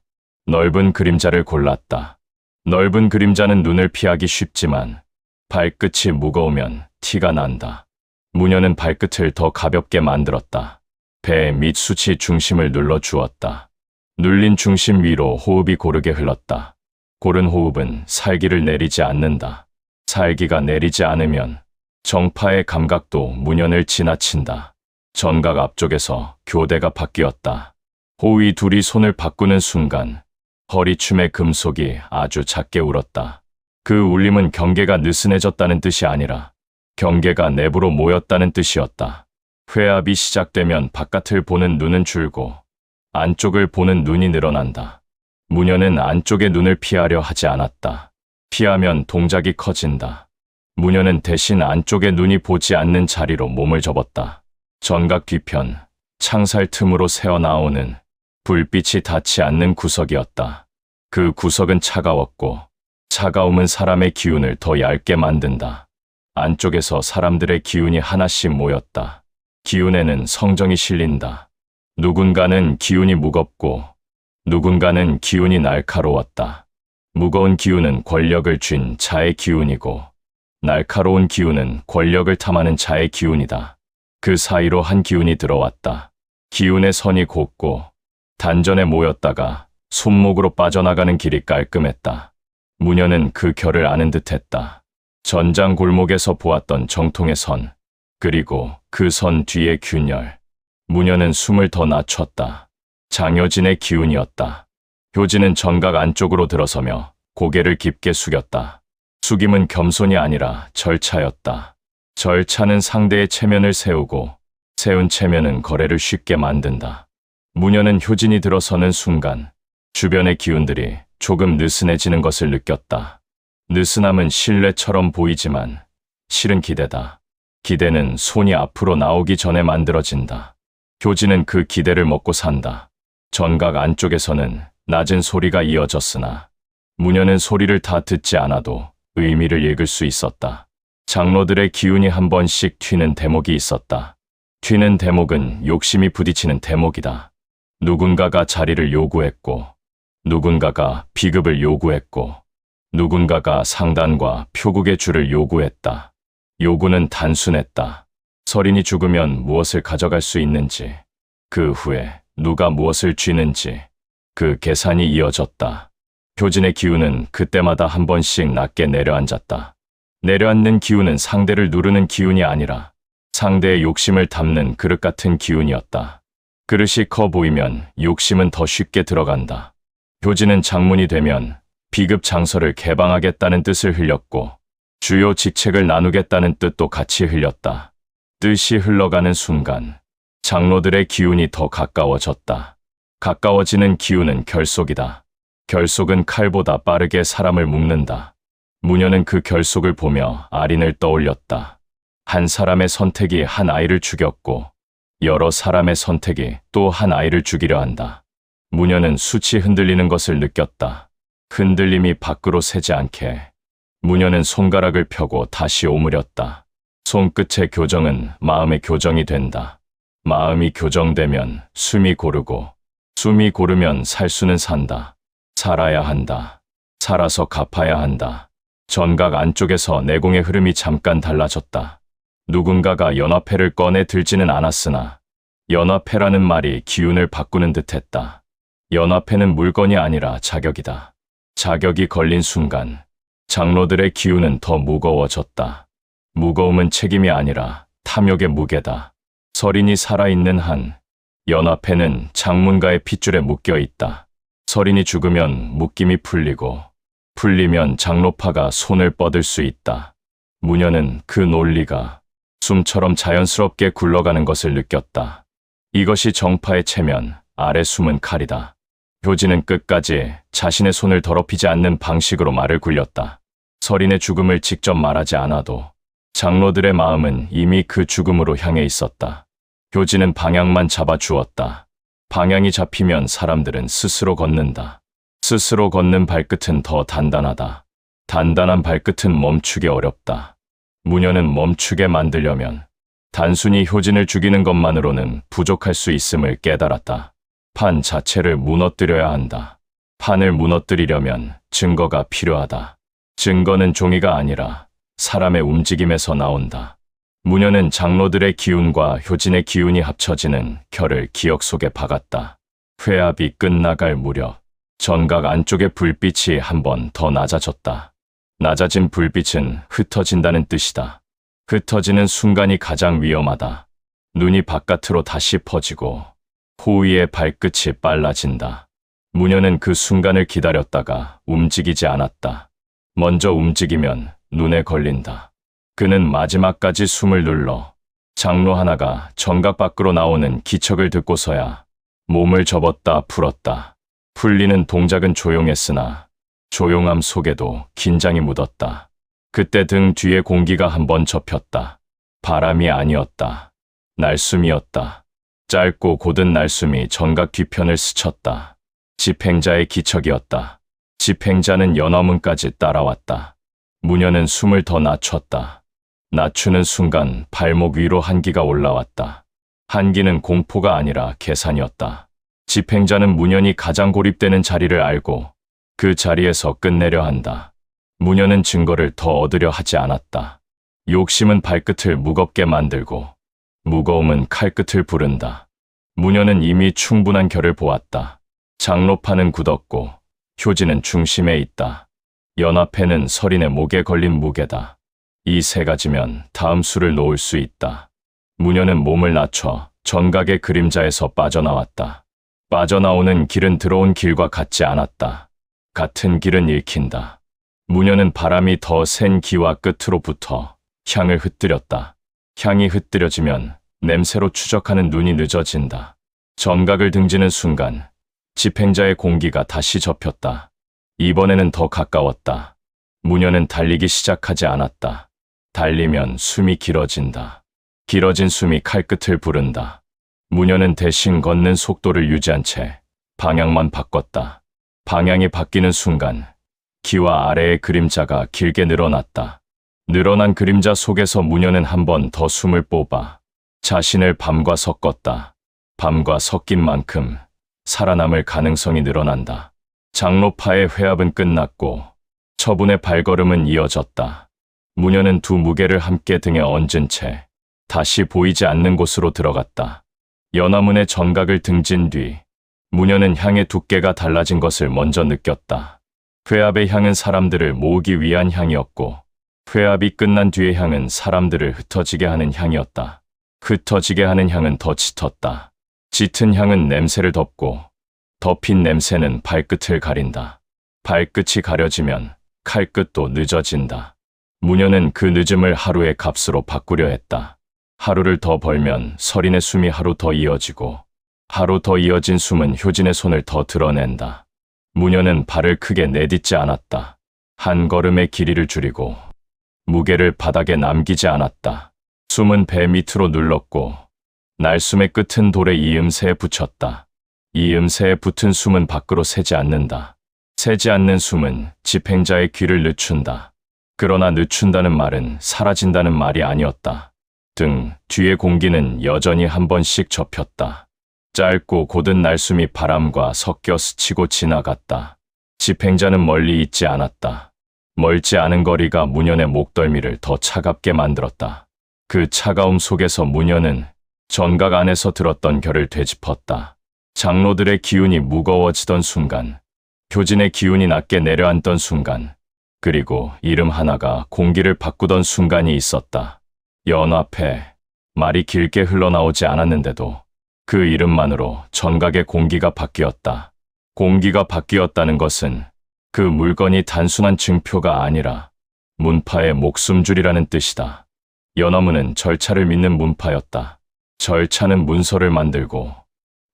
넓은 그림자를 골랐다. 넓은 그림자는 눈을 피하기 쉽지만 발끝이 무거우면 티가 난다. 무녀는 발끝을 더 가볍게 만들었다. 배 및 수치 중심을 눌러 주었다. 눌린 중심 위로 호흡이 고르게 흘렀다. 고른 호흡은 살기를 내리지 않는다. 살기가 내리지 않으면 정파의 감각도 무녀를 지나친다. 전각 앞쪽에서 교대가 바뀌었다. 호위 둘이 손을 바꾸는 순간 허리춤의 금속이 아주 작게 울었다. 그 울림은 경계가 느슨해졌다는 뜻이 아니라 경계가 내부로 모였다는 뜻이었다. 회합이 시작되면 바깥을 보는 눈은 줄고 안쪽을 보는 눈이 늘어난다. 무녀는 안쪽의 눈을 피하려 하지 않았다. 피하면 동작이 커진다. 무녀는 대신 안쪽의 눈이 보지 않는 자리로 몸을 접었다. 전각 뒤편, 창살 틈으로 새어나오는 불빛이 닿지 않는 구석이었다. 그 구석은 차가웠고 차가움은 사람의 기운을 더 얇게 만든다. 안쪽에서 사람들의 기운이 하나씩 모였다. 기운에는 성정이 실린다. 누군가는 기운이 무겁고 누군가는 기운이 날카로웠다. 무거운 기운은 권력을 쥔 자의 기운이고 날카로운 기운은 권력을 탐하는 자의 기운이다. 그 사이로 한 기운이 들어왔다. 기운의 선이 곱고 단전에 모였다가 손목으로 빠져나가는 길이 깔끔했다. 무녀는 그 결을 아는 듯했다. 전장 골목에서 보았던 정통의 선, 그리고 그 선 뒤의 균열. 무녀는 숨을 더 낮췄다. 장효진의 기운이었다. 효진은 전각 안쪽으로 들어서며 고개를 깊게 숙였다. 숙임은 겸손이 아니라 절차였다. 절차는 상대의 체면을 세우고 세운 체면은 거래를 쉽게 만든다. 무녀는 효진이 들어서는 순간 주변의 기운들이 조금 느슨해지는 것을 느꼈다. 느슨함은 신뢰처럼 보이지만 실은 기대다. 기대는 손이 앞으로 나오기 전에 만들어진다. 효진은 그 기대를 먹고 산다. 전각 안쪽에서는 낮은 소리가 이어졌으나 무녀는 소리를 다 듣지 않아도 의미를 읽을 수 있었다. 장로들의 기운이 한 번씩 튀는 대목이 있었다. 튀는 대목은 욕심이 부딪히는 대목이다. 누군가가 자리를 요구했고 누군가가 비급을 요구했고 누군가가 상단과 표국의 줄을 요구했다. 요구는 단순했다. 서린이 죽으면 무엇을 가져갈 수 있는지, 그 후에 누가 무엇을 쥐는지, 그 계산이 이어졌다. 효진의 기운은 그때마다 한 번씩 낮게 내려앉았다. 내려앉는 기운은 상대를 누르는 기운이 아니라 상대의 욕심을 담는 그릇 같은 기운이었다. 그릇이 커 보이면 욕심은 더 쉽게 들어간다. 효진은 장문이 되면 비급 장서를 개방하겠다는 뜻을 흘렸고 주요 직책을 나누겠다는 뜻도 같이 흘렸다. 뜻이 흘러가는 순간 장로들의 기운이 더 가까워졌다. 가까워지는 기운은 결속이다. 결속은 칼보다 빠르게 사람을 묶는다. 무녀는 그 결속을 보며 아린을 떠올렸다. 한 사람의 선택이 한 아이를 죽였고 여러 사람의 선택이 또 한 아이를 죽이려 한다. 무녀는 숯이 흔들리는 것을 느꼈다. 흔들림이 밖으로 새지 않게 무녀는 손가락을 펴고 다시 오므렸다. 손끝의 교정은 마음의 교정이 된다. 마음이 교정되면 숨이 고르고 숨이 고르면 살 수는 산다. 살아야 한다. 살아서 갚아야 한다. 전각 안쪽에서 내공의 흐름이 잠깐 달라졌다. 누군가가 연화패를 꺼내 들지는 않았으나 연화패라는 말이 기운을 바꾸는 듯했다. 연합회는 물건이 아니라 자격이다. 자격이 걸린 순간 장로들의 기운은 더 무거워졌다. 무거움은 책임이 아니라 탐욕의 무게다. 서린이 살아있는 한 연합회는 장문가의 핏줄에 묶여 있다. 서린이 죽으면 묶임이 풀리고 풀리면 장로파가 손을 뻗을 수 있다. 무녀는 그 논리가 숨처럼 자연스럽게 굴러가는 것을 느꼈다. 이것이 정파의 체면, 아래 숨은 칼이다. 효진은 끝까지 자신의 손을 더럽히지 않는 방식으로 말을 굴렸다. 서린의 죽음을 직접 말하지 않아도 장로들의 마음은 이미 그 죽음으로 향해 있었다. 효진은 방향만 잡아주었다. 방향이 잡히면 사람들은 스스로 걷는다. 스스로 걷는 발끝은 더 단단하다. 단단한 발끝은 멈추기 어렵다. 무녀는 멈추게 만들려면 단순히 효진을 죽이는 것만으로는 부족할 수 있음을 깨달았다. 판 자체를 무너뜨려야 한다. 판을 무너뜨리려면 증거가 필요하다. 증거는 종이가 아니라 사람의 움직임에서 나온다. 무녀는 장로들의 기운과 효진의 기운이 합쳐지는 결을 기억 속에 박았다. 회합이 끝나갈 무렵 전각 안쪽의 불빛이 한 번 더 낮아졌다. 낮아진 불빛은 흩어진다는 뜻이다. 흩어지는 순간이 가장 위험하다. 눈이 바깥으로 다시 퍼지고 호의의 발끝이 빨라진다. 무녀는 그 순간을 기다렸다가 움직이지 않았다. 먼저 움직이면 눈에 걸린다. 그는 마지막까지 숨을 눌러 장로 하나가 정각 밖으로 나오는 기척을 듣고서야 몸을 접었다 풀었다. 풀리는 동작은 조용했으나 조용함 속에도 긴장이 묻었다. 그때 등 뒤에 공기가 한번 접혔다. 바람이 아니었다. 날숨이었다. 짧고 곧은 날숨이 정각 뒤편을 스쳤다. 집행자의 기척이었다. 집행자는 연화문까지 따라왔다. 무녀는 숨을 더 낮췄다. 낮추는 순간 발목 위로 한기가 올라왔다. 한기는 공포가 아니라 계산이었다. 집행자는 무녀이 가장 고립되는 자리를 알고 그 자리에서 끝내려 한다. 무녀는 증거를 더 얻으려 하지 않았다. 욕심은 발끝을 무겁게 만들고 무거움은 칼끝을 부른다. 무녀는 이미 충분한 결을 보았다. 장로파는 굳었고 효진은 중심에 있다. 연합회는 서린의 목에 걸린 무게다. 이 세 가지면 다음 수를 놓을 수 있다. 무녀는 몸을 낮춰 정각의 그림자에서 빠져나왔다. 빠져나오는 길은 들어온 길과 같지 않았다. 같은 길은 읽힌다. 무녀는 바람이 더 센 기와 끝으로 붙어 향을 흩뜨렸다. 향이 흩뜨려지면 냄새로 추적하는 눈이 늦어진다. 정각을 등지는 순간 집행자의 공기가 다시 접혔다. 이번에는 더 가까웠다. 무녀는 달리기 시작하지 않았다. 달리면 숨이 길어진다. 길어진 숨이 칼끝을 부른다. 무녀는 대신 걷는 속도를 유지한 채 방향만 바꿨다. 방향이 바뀌는 순간 기와 아래의 그림자가 길게 늘어났다. 늘어난 그림자 속에서 무녀는 한 번 더 숨을 뽑아 자신을 밤과 섞었다. 밤과 섞인 만큼 살아남을 가능성이 늘어난다. 장로파의 회합은 끝났고 처분의 발걸음은 이어졌다. 무녀는 두 무게를 함께 등에 얹은 채 다시 보이지 않는 곳으로 들어갔다. 연화문의 정각을 등진 뒤 무녀는 향의 두께가 달라진 것을 먼저 느꼈다. 회합의 향은 사람들을 모으기 위한 향이었고 회합이 끝난 뒤의 향은 사람들을 흩어지게 하는 향이었다. 흩어지게 하는 향은 더 짙었다. 짙은 향은 냄새를 덮고 덮인 냄새는 발끝을 가린다. 발끝이 가려지면 칼끝도 늦어진다. 무녀는 그 늦음을 하루의 값으로 바꾸려 했다. 하루를 더 벌면 서린의 숨이 하루 더 이어지고 하루 더 이어진 숨은 효진의 손을 더 드러낸다. 무녀는 발을 크게 내딛지 않았다. 한 걸음의 길이를 줄이고 무게를 바닥에 남기지 않았다. 숨은 배 밑으로 눌렀고 날숨의 끝은 돌의 이음새에 붙였다. 이음새에 붙은 숨은 밖으로 새지 않는다. 새지 않는 숨은 집행자의 귀를 늦춘다. 그러나 늦춘다는 말은 사라진다는 말이 아니었다. 등 뒤의 공기는 여전히 한 번씩 접혔다. 짧고 곧은 날숨이 바람과 섞여 스치고 지나갔다. 집행자는 멀리 있지 않았다. 멀지 않은 거리가 무녀의 목덜미를 더 차갑게 만들었다. 그 차가움 속에서 무녀는 정각 안에서 들었던 결을 되짚었다. 장로들의 기운이 무거워지던 순간, 교진의 기운이 낮게 내려앉던 순간, 그리고 이름 하나가 공기를 바꾸던 순간이 있었다. 연합회. 말이 길게 흘러나오지 않았는데도 그 이름만으로 전각의 공기가 바뀌었다. 공기가 바뀌었다는 것은 그 물건이 단순한 증표가 아니라 문파의 목숨줄이라는 뜻이다. 연화문은 절차를 믿는 문파였다. 절차는 문서를 만들고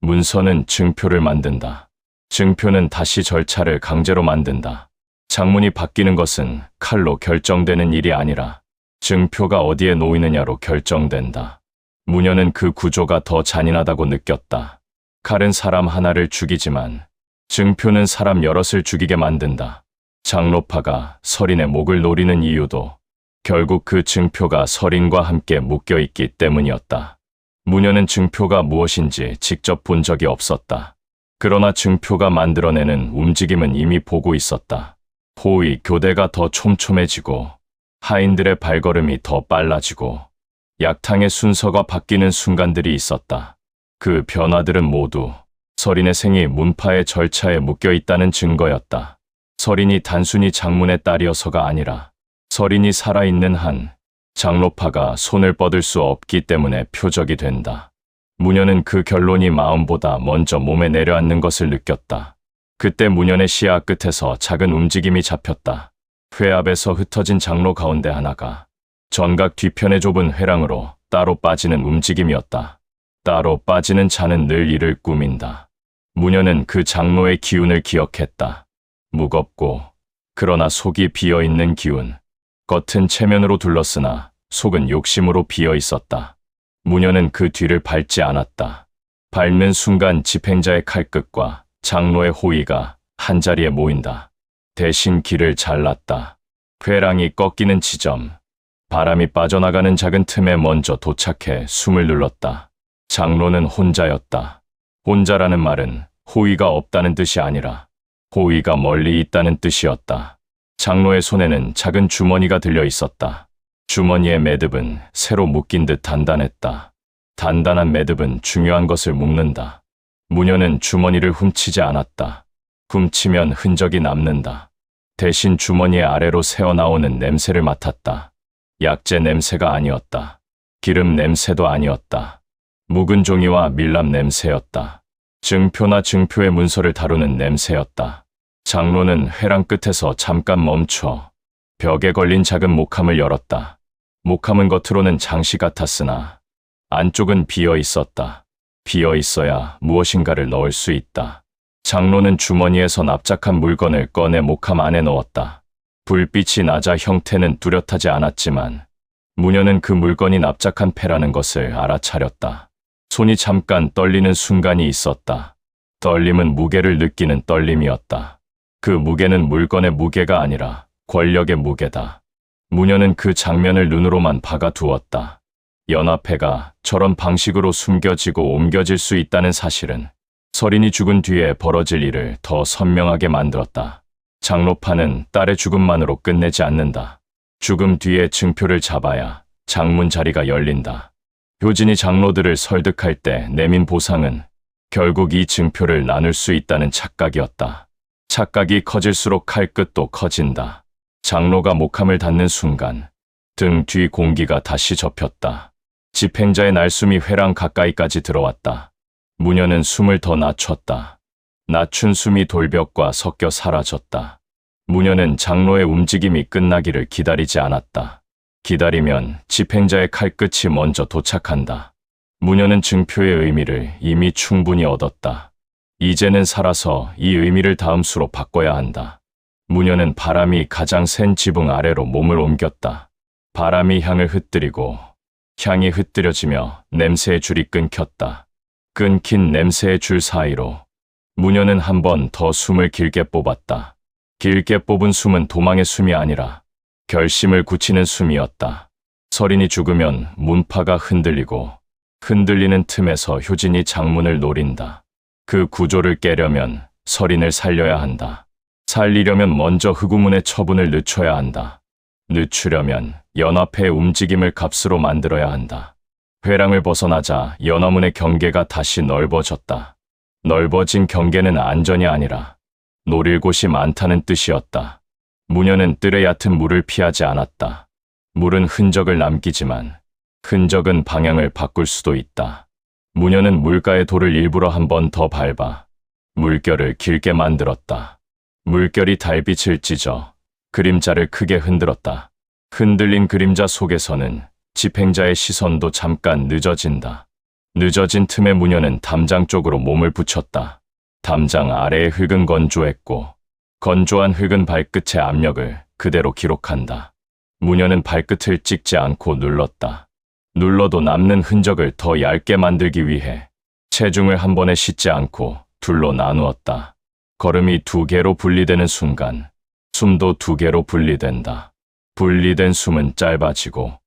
문서는 증표를 만든다. 증표는 다시 절차를 강제로 만든다. 장문이 바뀌는 것은 칼로 결정되는 일이 아니라 증표가 어디에 놓이느냐로 결정된다. 무녀는 그 구조가 더 잔인하다고 느꼈다. 칼은 사람 하나를 죽이지만 증표는 사람 여럿을 죽이게 만든다. 장로파가 서린의 목을 노리는 이유도 결국 그 증표가 서린과 함께 묶여 있기 때문이었다. 무녀는 증표가 무엇인지 직접 본 적이 없었다. 그러나 증표가 만들어내는 움직임은 이미 보고 있었다. 호의 교대가 더 촘촘해지고 하인들의 발걸음이 더 빨라지고 약탕의 순서가 바뀌는 순간들이 있었다. 그 변화들은 모두 서린의 생이 문파의 절차에 묶여 있다는 증거였다. 서린이 단순히 장문의 딸이어서가 아니라 서린이 살아있는 한 장로파가 손을 뻗을 수 없기 때문에 표적이 된다. 무녀는 그 결론이 마음보다 먼저 몸에 내려앉는 것을 느꼈다. 그때 무녀의 시야 끝에서 작은 움직임이 잡혔다. 회 앞에서 흩어진 장로 가운데 하나가 전각 뒤편의 좁은 회랑으로 따로 빠지는 움직임이었다. 따로 빠지는 자는 늘 이를 꾸민다. 무녀는 그 장로의 기운을 기억했다. 무겁고 그러나 속이 비어있는 기운. 겉은 체면으로 둘렀으나 속은 욕심으로 비어 있었다. 무녀는 그 뒤를 밟지 않았다. 밟는 순간 집행자의 칼끝과 장로의 호의가 한자리에 모인다. 대신 길을 잘랐다. 회랑이 꺾이는 지점, 바람이 빠져나가는 작은 틈에 먼저 도착해 숨을 눌렀다. 장로는 혼자였다. 혼자라는 말은 호의가 없다는 뜻이 아니라 호의가 멀리 있다는 뜻이었다. 장로의 손에는 작은 주머니가 들려 있었다. 주머니의 매듭은 새로 묶인 듯 단단했다. 단단한 매듭은 중요한 것을 묶는다. 무녀는 주머니를 훔치지 않았다. 훔치면 흔적이 남는다. 대신 주머니의 아래로 새어나오는 냄새를 맡았다. 약재 냄새가 아니었다. 기름 냄새도 아니었다. 묵은 종이와 밀랍 냄새였다. 증표나 증표의 문서를 다루는 냄새였다. 장로는 회랑 끝에서 잠깐 멈춰 벽에 걸린 작은 목함을 열었다. 목함은 겉으로는 장시 같았으나 안쪽은 비어 있었다. 비어 있어야 무엇인가를 넣을 수 있다. 장로는 주머니에서 납작한 물건을 꺼내 목함 안에 넣었다. 불빛이 낮아 형태는 뚜렷하지 않았지만 무녀는 그 물건이 납작한 패라는 것을 알아차렸다. 손이 잠깐 떨리는 순간이 있었다. 떨림은 무게를 느끼는 떨림이었다. 그 무게는 물건의 무게가 아니라 권력의 무게다. 무녀는 그 장면을 눈으로만 박아두었다. 연합회가 저런 방식으로 숨겨지고 옮겨질 수 있다는 사실은 서린이 죽은 뒤에 벌어질 일을 더 선명하게 만들었다. 장로파는 딸의 죽음만으로 끝내지 않는다. 죽음 뒤에 증표를 잡아야 장문 자리가 열린다. 효진이 장로들을 설득할 때 내민 보상은 결국 이 증표를 나눌 수 있다는 착각이었다. 착각이 커질수록 칼끝도 커진다. 장로가 목함을 닫는 순간 등 뒤 공기가 다시 접혔다. 집행자의 날숨이 회랑 가까이까지 들어왔다. 무녀는 숨을 더 낮췄다. 낮춘 숨이 돌벽과 섞여 사라졌다. 무녀는 장로의 움직임이 끝나기를 기다리지 않았다. 기다리면 집행자의 칼끝이 먼저 도착한다. 무녀는 증표의 의미를 이미 충분히 얻었다. 이제는 살아서 이 의미를 다음 수로 바꿔야 한다. 무녀는 바람이 가장 센 지붕 아래로 몸을 옮겼다. 바람이 향을 흩뜨리고 향이 흩뜨려지며 냄새의 줄이 끊겼다. 끊긴 냄새의 줄 사이로 무녀는 한 번 더 숨을 길게 뽑았다. 길게 뽑은 숨은 도망의 숨이 아니라 결심을 굳히는 숨이었다. 서린이 죽으면 문파가 흔들리고 흔들리는 틈에서 효진이 장문을 노린다. 그 구조를 깨려면 서린을 살려야 한다. 살리려면 먼저 흑우문의 처분을 늦춰야 한다. 늦추려면 연합회의 움직임을 값으로 만들어야 한다. 회랑을 벗어나자 연화문의 경계가 다시 넓어졌다. 넓어진 경계는 안전이 아니라 노릴 곳이 많다는 뜻이었다. 무녀는 뜰의 얕은 물을 피하지 않았다. 물은 흔적을 남기지만 흔적은 방향을 바꿀 수도 있다. 무녀는 물가의 돌을 일부러 한 번 더 밟아 물결을 길게 만들었다. 물결이 달빛을 찢어 그림자를 크게 흔들었다. 흔들린 그림자 속에서는 집행자의 시선도 잠깐 늦어진다. 늦어진 틈에 무녀는 담장 쪽으로 몸을 붙였다. 담장 아래의 흙은 건조했고 건조한 흙은 발끝의 압력을 그대로 기록한다. 무녀는 발끝을 찍지 않고 눌렀다. 눌러도 남는 흔적을 더 얇게 만들기 위해 체중을 한 번에 싣지 않고 둘로 나누었다. 걸음이 2개로 분리되는 순간 숨도 2개로 분리된다. 분리된 숨은 짧아지고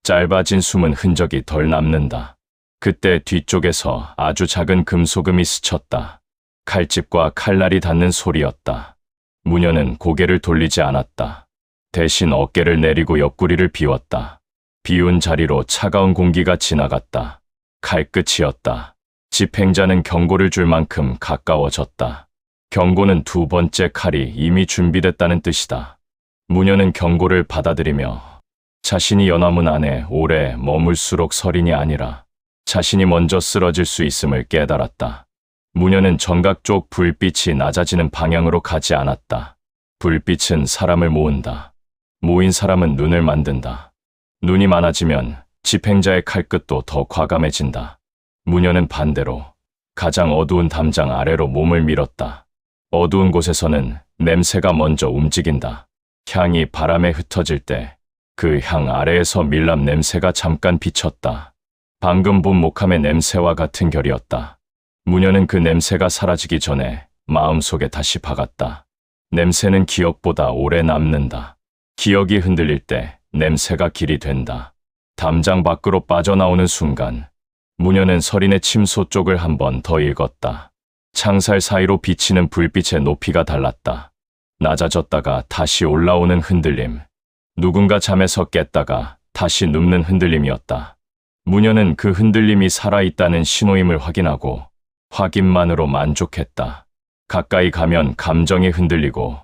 짧아진 숨은 흔적이 덜 남는다. 그때 뒤쪽에서 아주 작은 금소금이 스쳤다. 칼집과 칼날이 닿는 소리였다. 무녀는 고개를 돌리지 않았다. 대신 어깨를 내리고 옆구리를 비웠다. 비운 자리로 차가운 공기가 지나갔다. 칼끝이었다. 집행자는 경고를 줄 만큼 가까워졌다. 경고는 2번째 칼이 이미 준비됐다는 뜻이다. 무녀는 경고를 받아들이며 자신이 연화문 안에 오래 머물수록 설인이 아니라 자신이 먼저 쓰러질 수 있음을 깨달았다. 무녀는 정각 쪽 불빛이 낮아지는 방향으로 가지 않았다. 불빛은 사람을 모은다. 모인 사람은 눈을 만든다. 눈이 많아지면 집행자의 칼끝도 더 과감해진다. 무녀는 반대로 가장 어두운 담장 아래로 몸을 밀었다. 어두운 곳에서는 냄새가 먼저 움직인다. 향이 바람에 흩어질 때 그 향 아래에서 밀랍 냄새가 잠깐 비쳤다. 방금 본 목함의 냄새와 같은 결이었다. 무녀는 그 냄새가 사라지기 전에 마음속에 다시 박았다. 냄새는 기억보다 오래 남는다. 기억이 흔들릴 때 냄새가 길이 된다. 담장 밖으로 빠져나오는 순간 무녀는 설인의 침소 쪽을 한 번 더 읽었다. 창살 사이로 비치는 불빛의 높이가 달랐다. 낮아졌다가 다시 올라오는 흔들림. 누군가 잠에서 깼다가 다시 눕는 흔들림이었다. 무녀는 그 흔들림이 살아있다는 신호임을 확인하고 확인만으로 만족했다. 가까이 가면 감정이 흔들리고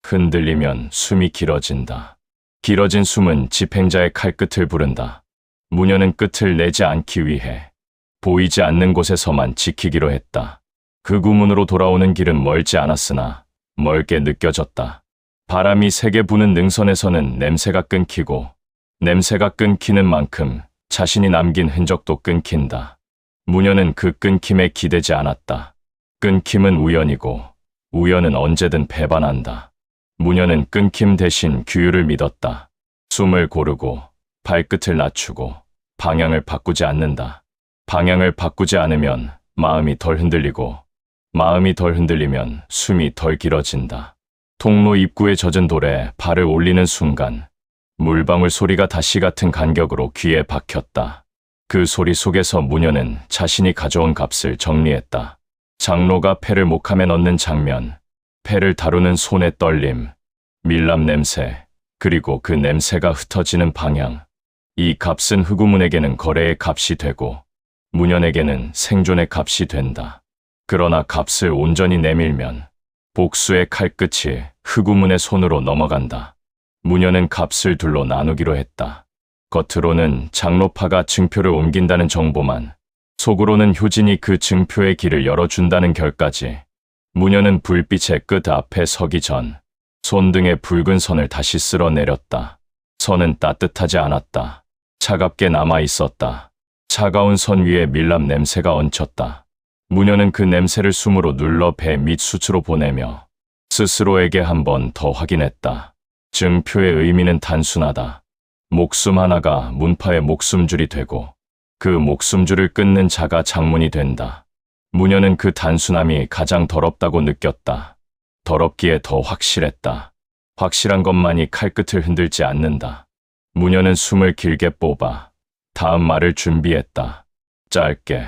흔들리면 숨이 길어진다. 길어진 숨은 집행자의 칼끝을 부른다. 무녀는 끝을 내지 않기 위해 보이지 않는 곳에서만 지키기로 했다. 그 구문으로 돌아오는 길은 멀지 않았으나 멀게 느껴졌다. 바람이 세게 부는 능선에서는 냄새가 끊기고 냄새가 끊기는 만큼 자신이 남긴 흔적도 끊긴다. 무녀는 그 끊김에 기대지 않았다. 끊김은 우연이고 우연은 언제든 배반한다. 무녀는 끊김 대신 규율을 믿었다. 숨을 고르고 발끝을 낮추고 방향을 바꾸지 않는다. 방향을 바꾸지 않으면 마음이 덜 흔들리고 마음이 덜 흔들리면 숨이 덜 길어진다. 통로 입구에 젖은 돌에 발을 올리는 순간 물방울 소리가 다시 같은 간격으로 귀에 박혔다. 그 소리 속에서 무녀는 자신이 가져온 값을 정리했다. 장로가 패를 목함에 넣는 장면, 패를 다루는 손의 떨림, 밀랍 냄새, 그리고 그 냄새가 흩어지는 방향. 이 값은 흑우문에게는 거래의 값이 되고 무녀에게는 생존의 값이 된다. 그러나 값을 온전히 내밀면 복수의 칼끝이 흑우문의 손으로 넘어간다. 무녀는 값을 둘로 나누기로 했다. 겉으로는 장로파가 증표를 옮긴다는 정보만, 속으로는 효진이 그 증표의 길을 열어준다는 결까지. 무녀는 불빛의 끝 앞에 서기 전 손등에 붉은 선을 다시 쓸어내렸다. 선은 따뜻하지 않았다. 차갑게 남아 있었다. 차가운 선 위에 밀랍 냄새가 얹혔다. 무녀는 그 냄새를 숨으로 눌러 배 밑 수치로 보내며 스스로에게 한 번 더 확인했다. 증표의 의미는 단순하다. 목숨 하나가 문파의 목숨줄이 되고 그 목숨줄을 끊는 자가 장문이 된다. 무녀는 그 단순함이 가장 더럽다고 느꼈다. 더럽기에 더 확실했다. 확실한 것만이 칼끝을 흔들지 않는다. 무녀는 숨을 길게 뽑아 다음 말을 준비했다. 짧게,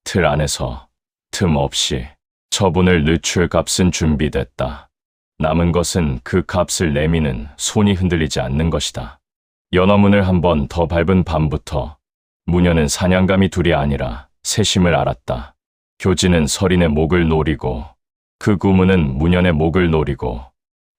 틀 안에서, 틈 없이. 처분을 늦출 값은 준비됐다. 남은 것은 그 값을 내미는 손이 흔들리지 않는 것이다. 연어문을 한 번 더 밟은 밤부터 무녀는 사냥감이 둘이 아니라 셋임을 알았다. 효진은 서린의 목을 노리고 흑우무는 문현의 목을 노리고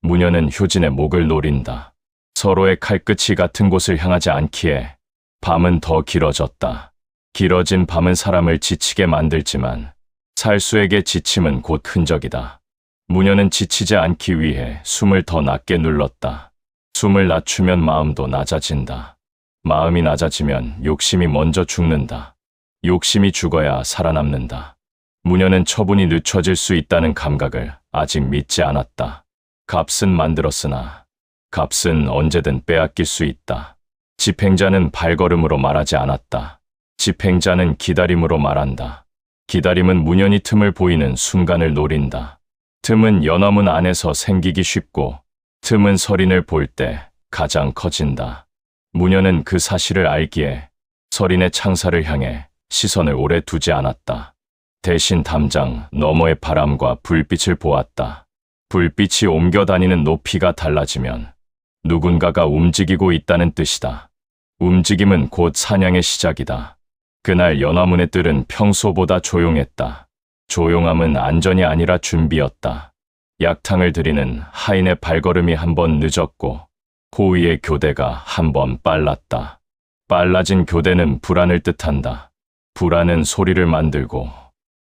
문현은 효진의 목을 노린다. 서로의 칼끝이 같은 곳을 향하지 않기에 밤은 더 길어졌다. 길어진 밤은 사람을 지치게 만들지만 살수에게 지침은 곧 흔적이다. 문현은 지치지 않기 위해 숨을 더 낮게 눌렀다. 숨을 낮추면 마음도 낮아진다. 마음이 낮아지면 욕심이 먼저 죽는다. 욕심이 죽어야 살아남는다. 문현은 처분이 늦춰질 수 있다는 감각을 아직 믿지 않았다. 값은 만들었으나 값은 언제든 빼앗길 수 있다. 집행자는 발걸음으로 말하지 않았다. 집행자는 기다림으로 말한다. 기다림은 문현이 틈을 보이는 순간을 노린다. 틈은 연화문 안에서 생기기 쉽고 틈은 서린을 볼 때 가장 커진다. 문현은 그 사실을 알기에 서린의 창사를 향해 시선을 오래 두지 않았다. 대신 담장 너머의 바람과 불빛을 보았다. 불빛이 옮겨다니는 높이가 달라지면 누군가가 움직이고 있다는 뜻이다. 움직임은 곧 사냥의 시작이다. 그날 연화문의 뜰은 평소보다 조용했다. 조용함은 안전이 아니라 준비였다. 약탕을 들이는 하인의 발걸음이 한 번 늦었고 호위의 교대가 한 번 빨랐다. 빨라진 교대는 불안을 뜻한다. 불안은 소리를 만들고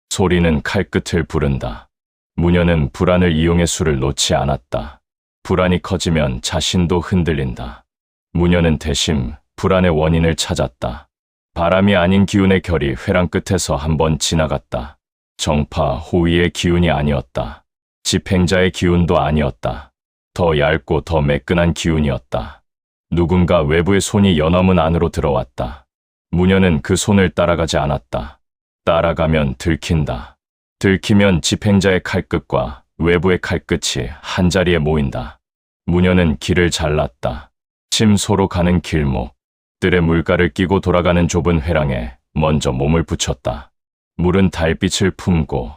소리는 칼끝을 부른다. 문현은 불안을 이용해 수를 놓지 않았다. 불안이 커지면 자신도 흔들린다. 문현은 대신 불안의 원인을 찾았다. 바람이 아닌 기운의 결이 회랑 끝에서 한 번 지나갔다. 정파 호위의 기운이 아니었다. 집행자의 기운도 아니었다. 더 얇고 더 매끈한 기운이었다. 누군가 외부의 손이 연화문 안으로 들어왔다. 문현은 그 손을 따라가지 않았다. 따라가면 들킨다. 들키면 집행자의 칼끝과 외부의 칼끝이 한자리에 모인다. 문현은 길을 잘랐다. 침소로 가는 길목, 뜰에 물가를 끼고 돌아가는 좁은 회랑에 먼저 몸을 붙였다. 물은 달빛을 품고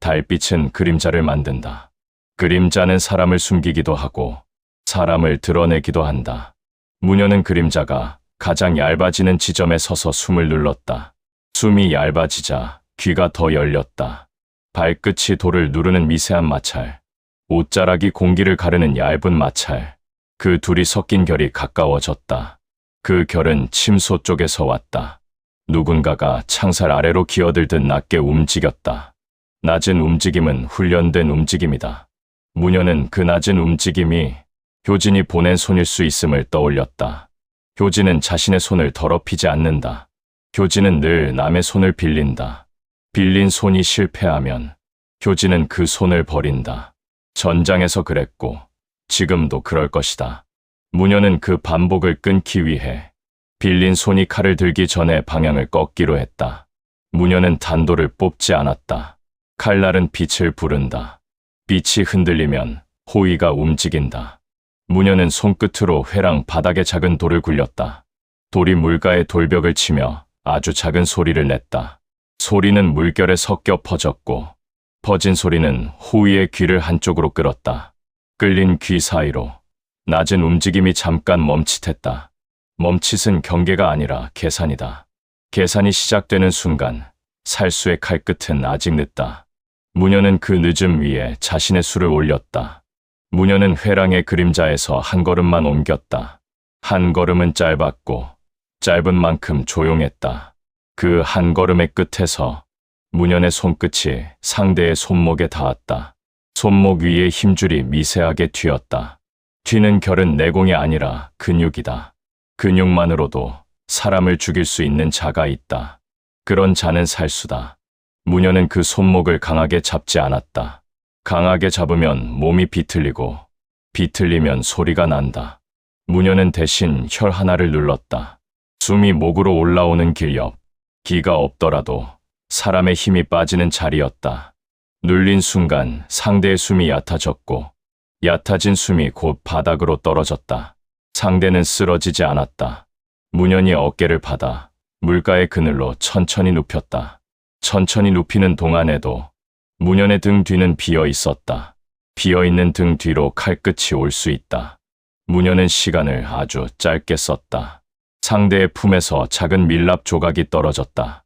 달빛은 그림자를 만든다. 그림자는 사람을 숨기기도 하고 사람을 드러내기도 한다. 문현은 그림자가 가장 얇아지는 지점에 서서 숨을 눌렀다. 숨이 얇아지자 귀가 더 열렸다. 발끝이 돌을 누르는 미세한 마찰, 옷자락이 공기를 가르는 얇은 마찰, 그 둘이 섞인 결이 가까워졌다. 그 결은 침소 쪽에서 왔다. 누군가가 창살 아래로 기어들듯 낮게 움직였다. 낮은 움직임은 훈련된 움직임이다. 문현은 그 낮은 움직임이 효진이 보낸 손일 수 있음을 떠올렸다. 효진은 자신의 손을 더럽히지 않는다. 효진은 늘 남의 손을 빌린다. 빌린 손이 실패하면 효진은 그 손을 버린다. 전장에서 그랬고 지금도 그럴 것이다. 문현은 그 반복을 끊기 위해 빌린 손이 칼을 들기 전에 방향을 꺾기로 했다. 문현은 단도를 뽑지 않았다. 칼날은 빛을 부른다. 빛이 흔들리면 호위가 움직인다. 문현은 손끝으로 회랑 바닥에 작은 돌을 굴렸다. 돌이 물가의 돌벽을 치며 아주 작은 소리를 냈다. 소리는 물결에 섞여 퍼졌고 퍼진 소리는 호위의 귀를 한쪽으로 끌었다. 끌린 귀 사이로 낮은 움직임이 잠깐 멈칫했다. 멈칫은 경계가 아니라 계산이다. 계산이 시작되는 순간 살수의 칼끝은 아직 늦다. 문현은 그 늦음 위에 자신의 수를 올렸다. 문현은 회랑의 그림자에서 한 걸음만 옮겼다. 한 걸음은 짧았고 짧은 만큼 조용했다. 그 한 걸음의 끝에서 문현의 손끝이 상대의 손목에 닿았다. 손목 위에 힘줄이 미세하게 튀었다. 튀는 결은 내공이 아니라 근육이다. 근육만으로도 사람을 죽일 수 있는 자가 있다. 그런 자는 살수다. 문현은 그 손목을 강하게 잡지 않았다. 강하게 잡으면 몸이 비틀리고 비틀리면 소리가 난다. 문현은 대신 혈 하나를 눌렀다. 숨이 목으로 올라오는 길 옆, 기가 없더라도 사람의 힘이 빠지는 자리였다. 눌린 순간 상대의 숨이 얕아졌고 얕아진 숨이 곧 바닥으로 떨어졌다. 상대는 쓰러지지 않았다. 문현이 어깨를 받아 물가의 그늘로 천천히 눕혔다. 천천히 눕히는 동안에도 문현의 등 뒤는 비어 있었다. 비어있는 등 뒤로 칼끝이 올 수 있다. 문현은 시간을 아주 짧게 썼다. 상대의 품에서 작은 밀랍 조각이 떨어졌다.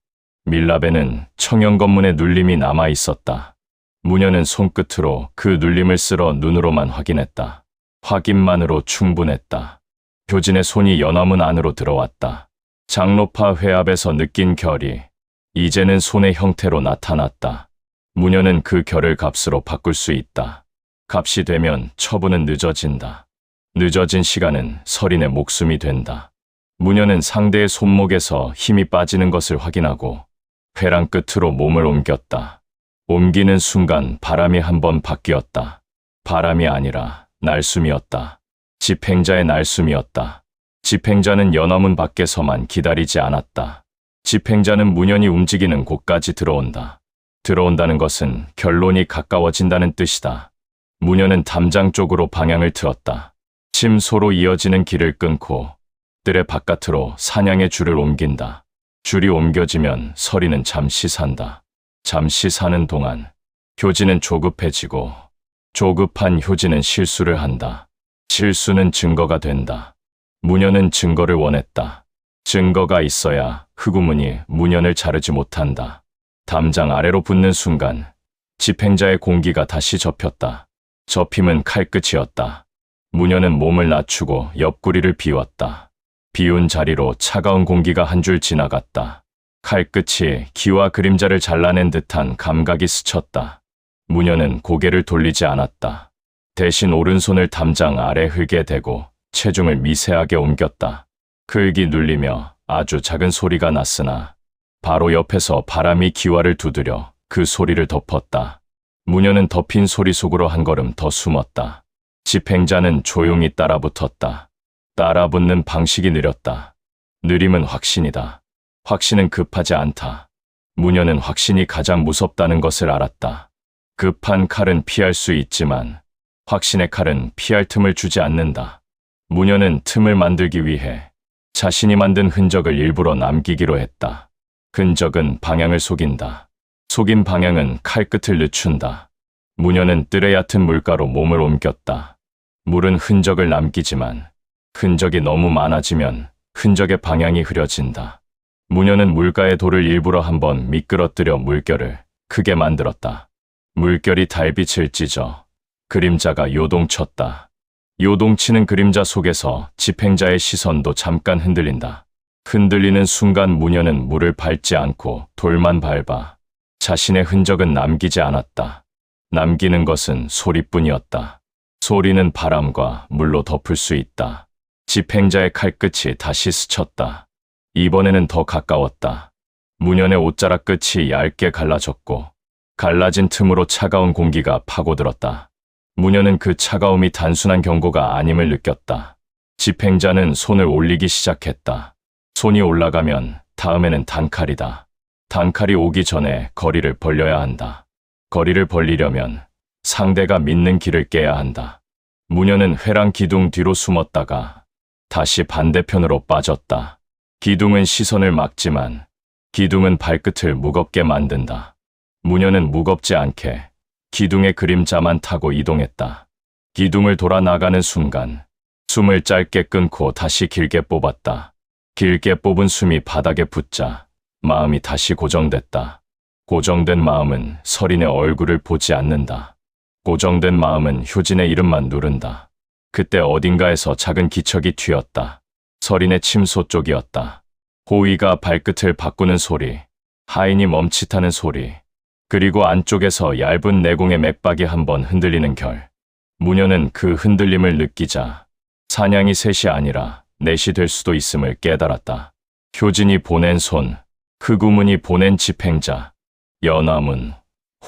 밀랍에는 청형검문의 눌림이 남아 있었다. 무녀는 손끝으로 그 눌림을 쓸어 눈으로만 확인했다. 확인만으로 충분했다. 효진의 손이 연화문 안으로 들어왔다. 장로파 회합에서 느낀 결이 이제는 손의 형태로 나타났다. 무녀는 그 결을 값으로 바꿀 수 있다. 값이 되면 처분은 늦어진다. 늦어진 시간은 설인의 목숨이 된다. 무녀는 상대의 손목에서 힘이 빠지는 것을 확인하고 회랑 끝으로 몸을 옮겼다. 옮기는 순간 바람이 한번 바뀌었다. 바람이 아니라 날숨이었다. 집행자의 날숨이었다. 집행자는 연화문 밖에서만 기다리지 않았다. 집행자는 문연이 움직이는 곳까지 들어온다. 들어온다는 것은 결론이 가까워진다는 뜻이다. 문연은 담장 쪽으로 방향을 틀었다. 침소로 이어지는 길을 끊고 뜰의 바깥으로 사냥의 줄을 옮긴다. 줄이 옮겨지면 서리는 잠시 산다. 잠시 사는 동안 효진은 조급해지고 조급한 효진은 실수를 한다. 실수는 증거가 된다. 문연은 증거를 원했다. 증거가 있어야 흑우문이 문연을 자르지 못한다. 담장 아래로 붙는 순간 집행자의 공기가 다시 접혔다. 접힘은 칼끝이었다. 문연은 몸을 낮추고 옆구리를 비웠다. 비운 자리로 차가운 공기가 한 줄 지나갔다. 칼끝이 기와 그림자를 잘라낸 듯한 감각이 스쳤다. 문연은 고개를 돌리지 않았다. 대신 오른손을 담장 아래 흙에 대고 체중을 미세하게 옮겼다. 흙이 눌리며 아주 작은 소리가 났으나 바로 옆에서 바람이 기와를 두드려 그 소리를 덮었다. 문연은 덮인 소리 속으로 한 걸음 더 숨었다. 집행자는 조용히 따라붙었다. 따라붙는 방식이 느렸다. 느림은 확신이다. 확신은 급하지 않다. 문연은 확신이 가장 무섭다는 것을 알았다. 급한 칼은 피할 수 있지만 확신의 칼은 피할 틈을 주지 않는다. 문연은 틈을 만들기 위해 자신이 만든 흔적을 일부러 남기기로 했다. 흔적은 방향을 속인다. 속인 방향은 칼끝을 늦춘다. 문연은 뜰의 얕은 물가로 몸을 옮겼다. 물은 흔적을 남기지만 흔적이 너무 많아지면 흔적의 방향이 흐려진다. 문연은 물가의 돌을 일부러 한번 미끄러뜨려 물결을 크게 만들었다. 물결이 달빛을 찢어 그림자가 요동쳤다. 요동치는 그림자 속에서 집행자의 시선도 잠깐 흔들린다. 흔들리는 순간 문연은 물을 밟지 않고 돌만 밟아 자신의 흔적은 남기지 않았다. 남기는 것은 소리뿐이었다. 소리는 바람과 물로 덮을 수 있다. 집행자의 칼끝이 다시 스쳤다. 이번에는 더 가까웠다. 문연의 옷자락 끝이 얇게 갈라졌고 갈라진 틈으로 차가운 공기가 파고들었다. 문연은 그 차가움이 단순한 경고가 아님을 느꼈다. 집행자는 손을 올리기 시작했다. 손이 올라가면 다음에는 단칼이다. 단칼이 오기 전에 거리를 벌려야 한다. 거리를 벌리려면 상대가 믿는 길을 깨야 한다. 문연은 회랑 기둥 뒤로 숨었다가 다시 반대편으로 빠졌다. 기둥은 시선을 막지만 기둥은 발끝을 무겁게 만든다. 문연은 무겁지 않게 기둥의 그림자만 타고 이동했다. 기둥을 돌아 나가는 순간 숨을 짧게 끊고 다시 길게 뽑았다. 길게 뽑은 숨이 바닥에 붙자 마음이 다시 고정됐다. 고정된 마음은 설인의 얼굴을 보지 않는다. 고정된 마음은 효진의 이름만 누른다. 그때 어딘가에서 작은 기척이 튀었다. 설인의 침소 쪽이었다. 호위가 발끝을 바꾸는 소리, 하인이 멈칫하는 소리, 그리고 안쪽에서 얇은 내공의 맥박이 한번 흔들리는 결. 문연은 그 흔들림을 느끼자 사냥이 셋이 아니라 넷이 될 수도 있음을 깨달았다. 효진이 보낸 손, 흑우문이 보낸 집행자, 연화문,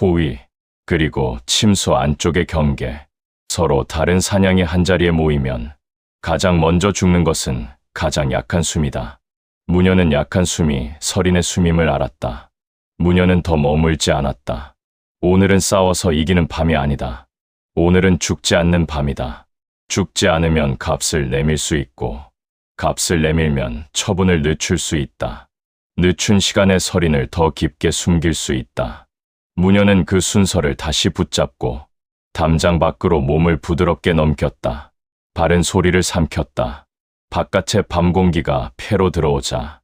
호위, 그리고 침소 안쪽의 경계. 서로 다른 사냥이 한자리에 모이면 가장 먼저 죽는 것은 가장 약한 숨이다. 문연은 약한 숨이 설인의 숨임을 알았다. 문연은 더 머물지 않았다. 오늘은 싸워서 이기는 밤이 아니다. 오늘은 죽지 않는 밤이다. 죽지 않으면 값을 내밀 수 있고 값을 내밀면 처분을 늦출 수 있다. 늦춘 시간에 설인을 더 깊게 숨길 수 있다. 문연은 그 순서를 다시 붙잡고 담장 밖으로 몸을 부드럽게 넘겼다. 바른 소리를 삼켰다. 바깥의 밤 공기가 폐로 들어오자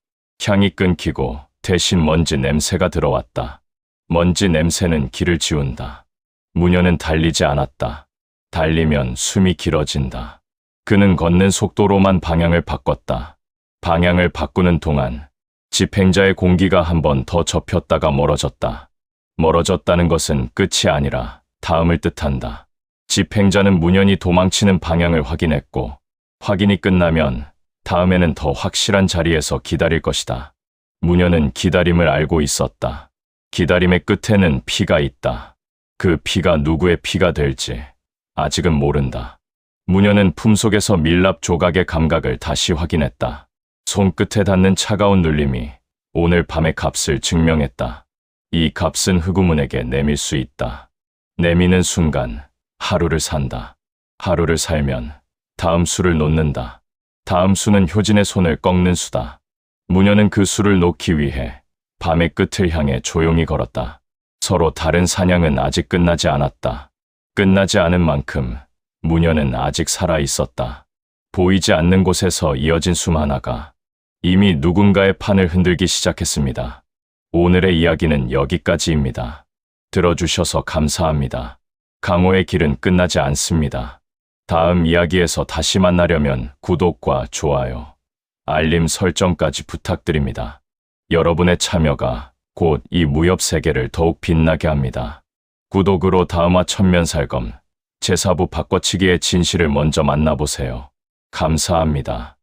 향이 끊기고 대신 먼지 냄새가 들어왔다. 먼지 냄새는 길을 지운다. 무녀는 달리지 않았다. 달리면 숨이 길어진다. 그는 걷는 속도로만 방향을 바꿨다. 방향을 바꾸는 동안 집행자의 공기가 한 번 더 접혔다가 멀어졌다. 멀어졌다는 것은 끝이 아니라 다음을 뜻한다. 집행자는 무녀히 도망치는 방향을 확인했고, 확인이 끝나면 다음에는 더 확실한 자리에서 기다릴 것이다. 무녀는 기다림을 알고 있었다. 기다림의 끝에는 피가 있다. 그 피가 누구의 피가 될지 아직은 모른다. 무녀는 품속에서 밀랍 조각의 감각을 다시 확인했다. 손끝에 닿는 차가운 눌림이 오늘 밤의 값을 증명했다. 이 값은 흑우문에게 내밀 수 있다. 내미는 순간 하루를 산다. 하루를 살면 다음 수를 놓는다. 다음 수는 효진의 손을 꺾는 수다. 무녀는 그 수를 놓기 위해 밤의 끝을 향해 조용히 걸었다. 서로 다른 사냥은 아직 끝나지 않았다. 끝나지 않은 만큼 무녀는 아직 살아 있었다. 보이지 않는 곳에서 이어진 숨 하나가 이미 누군가의 판을 흔들기 시작했습니다. 오늘의 이야기는 여기까지입니다. 들어주셔서 감사합니다. 강호의 길은 끝나지 않습니다. 다음 이야기에서 다시 만나려면 구독과 좋아요, 알림 설정까지 부탁드립니다. 여러분의 참여가 곧 이 무협 세계를 더욱 빛나게 합니다. 구독으로 다음화 천면살검 제4부 바꿔치기의 진실을 먼저 만나보세요. 감사합니다.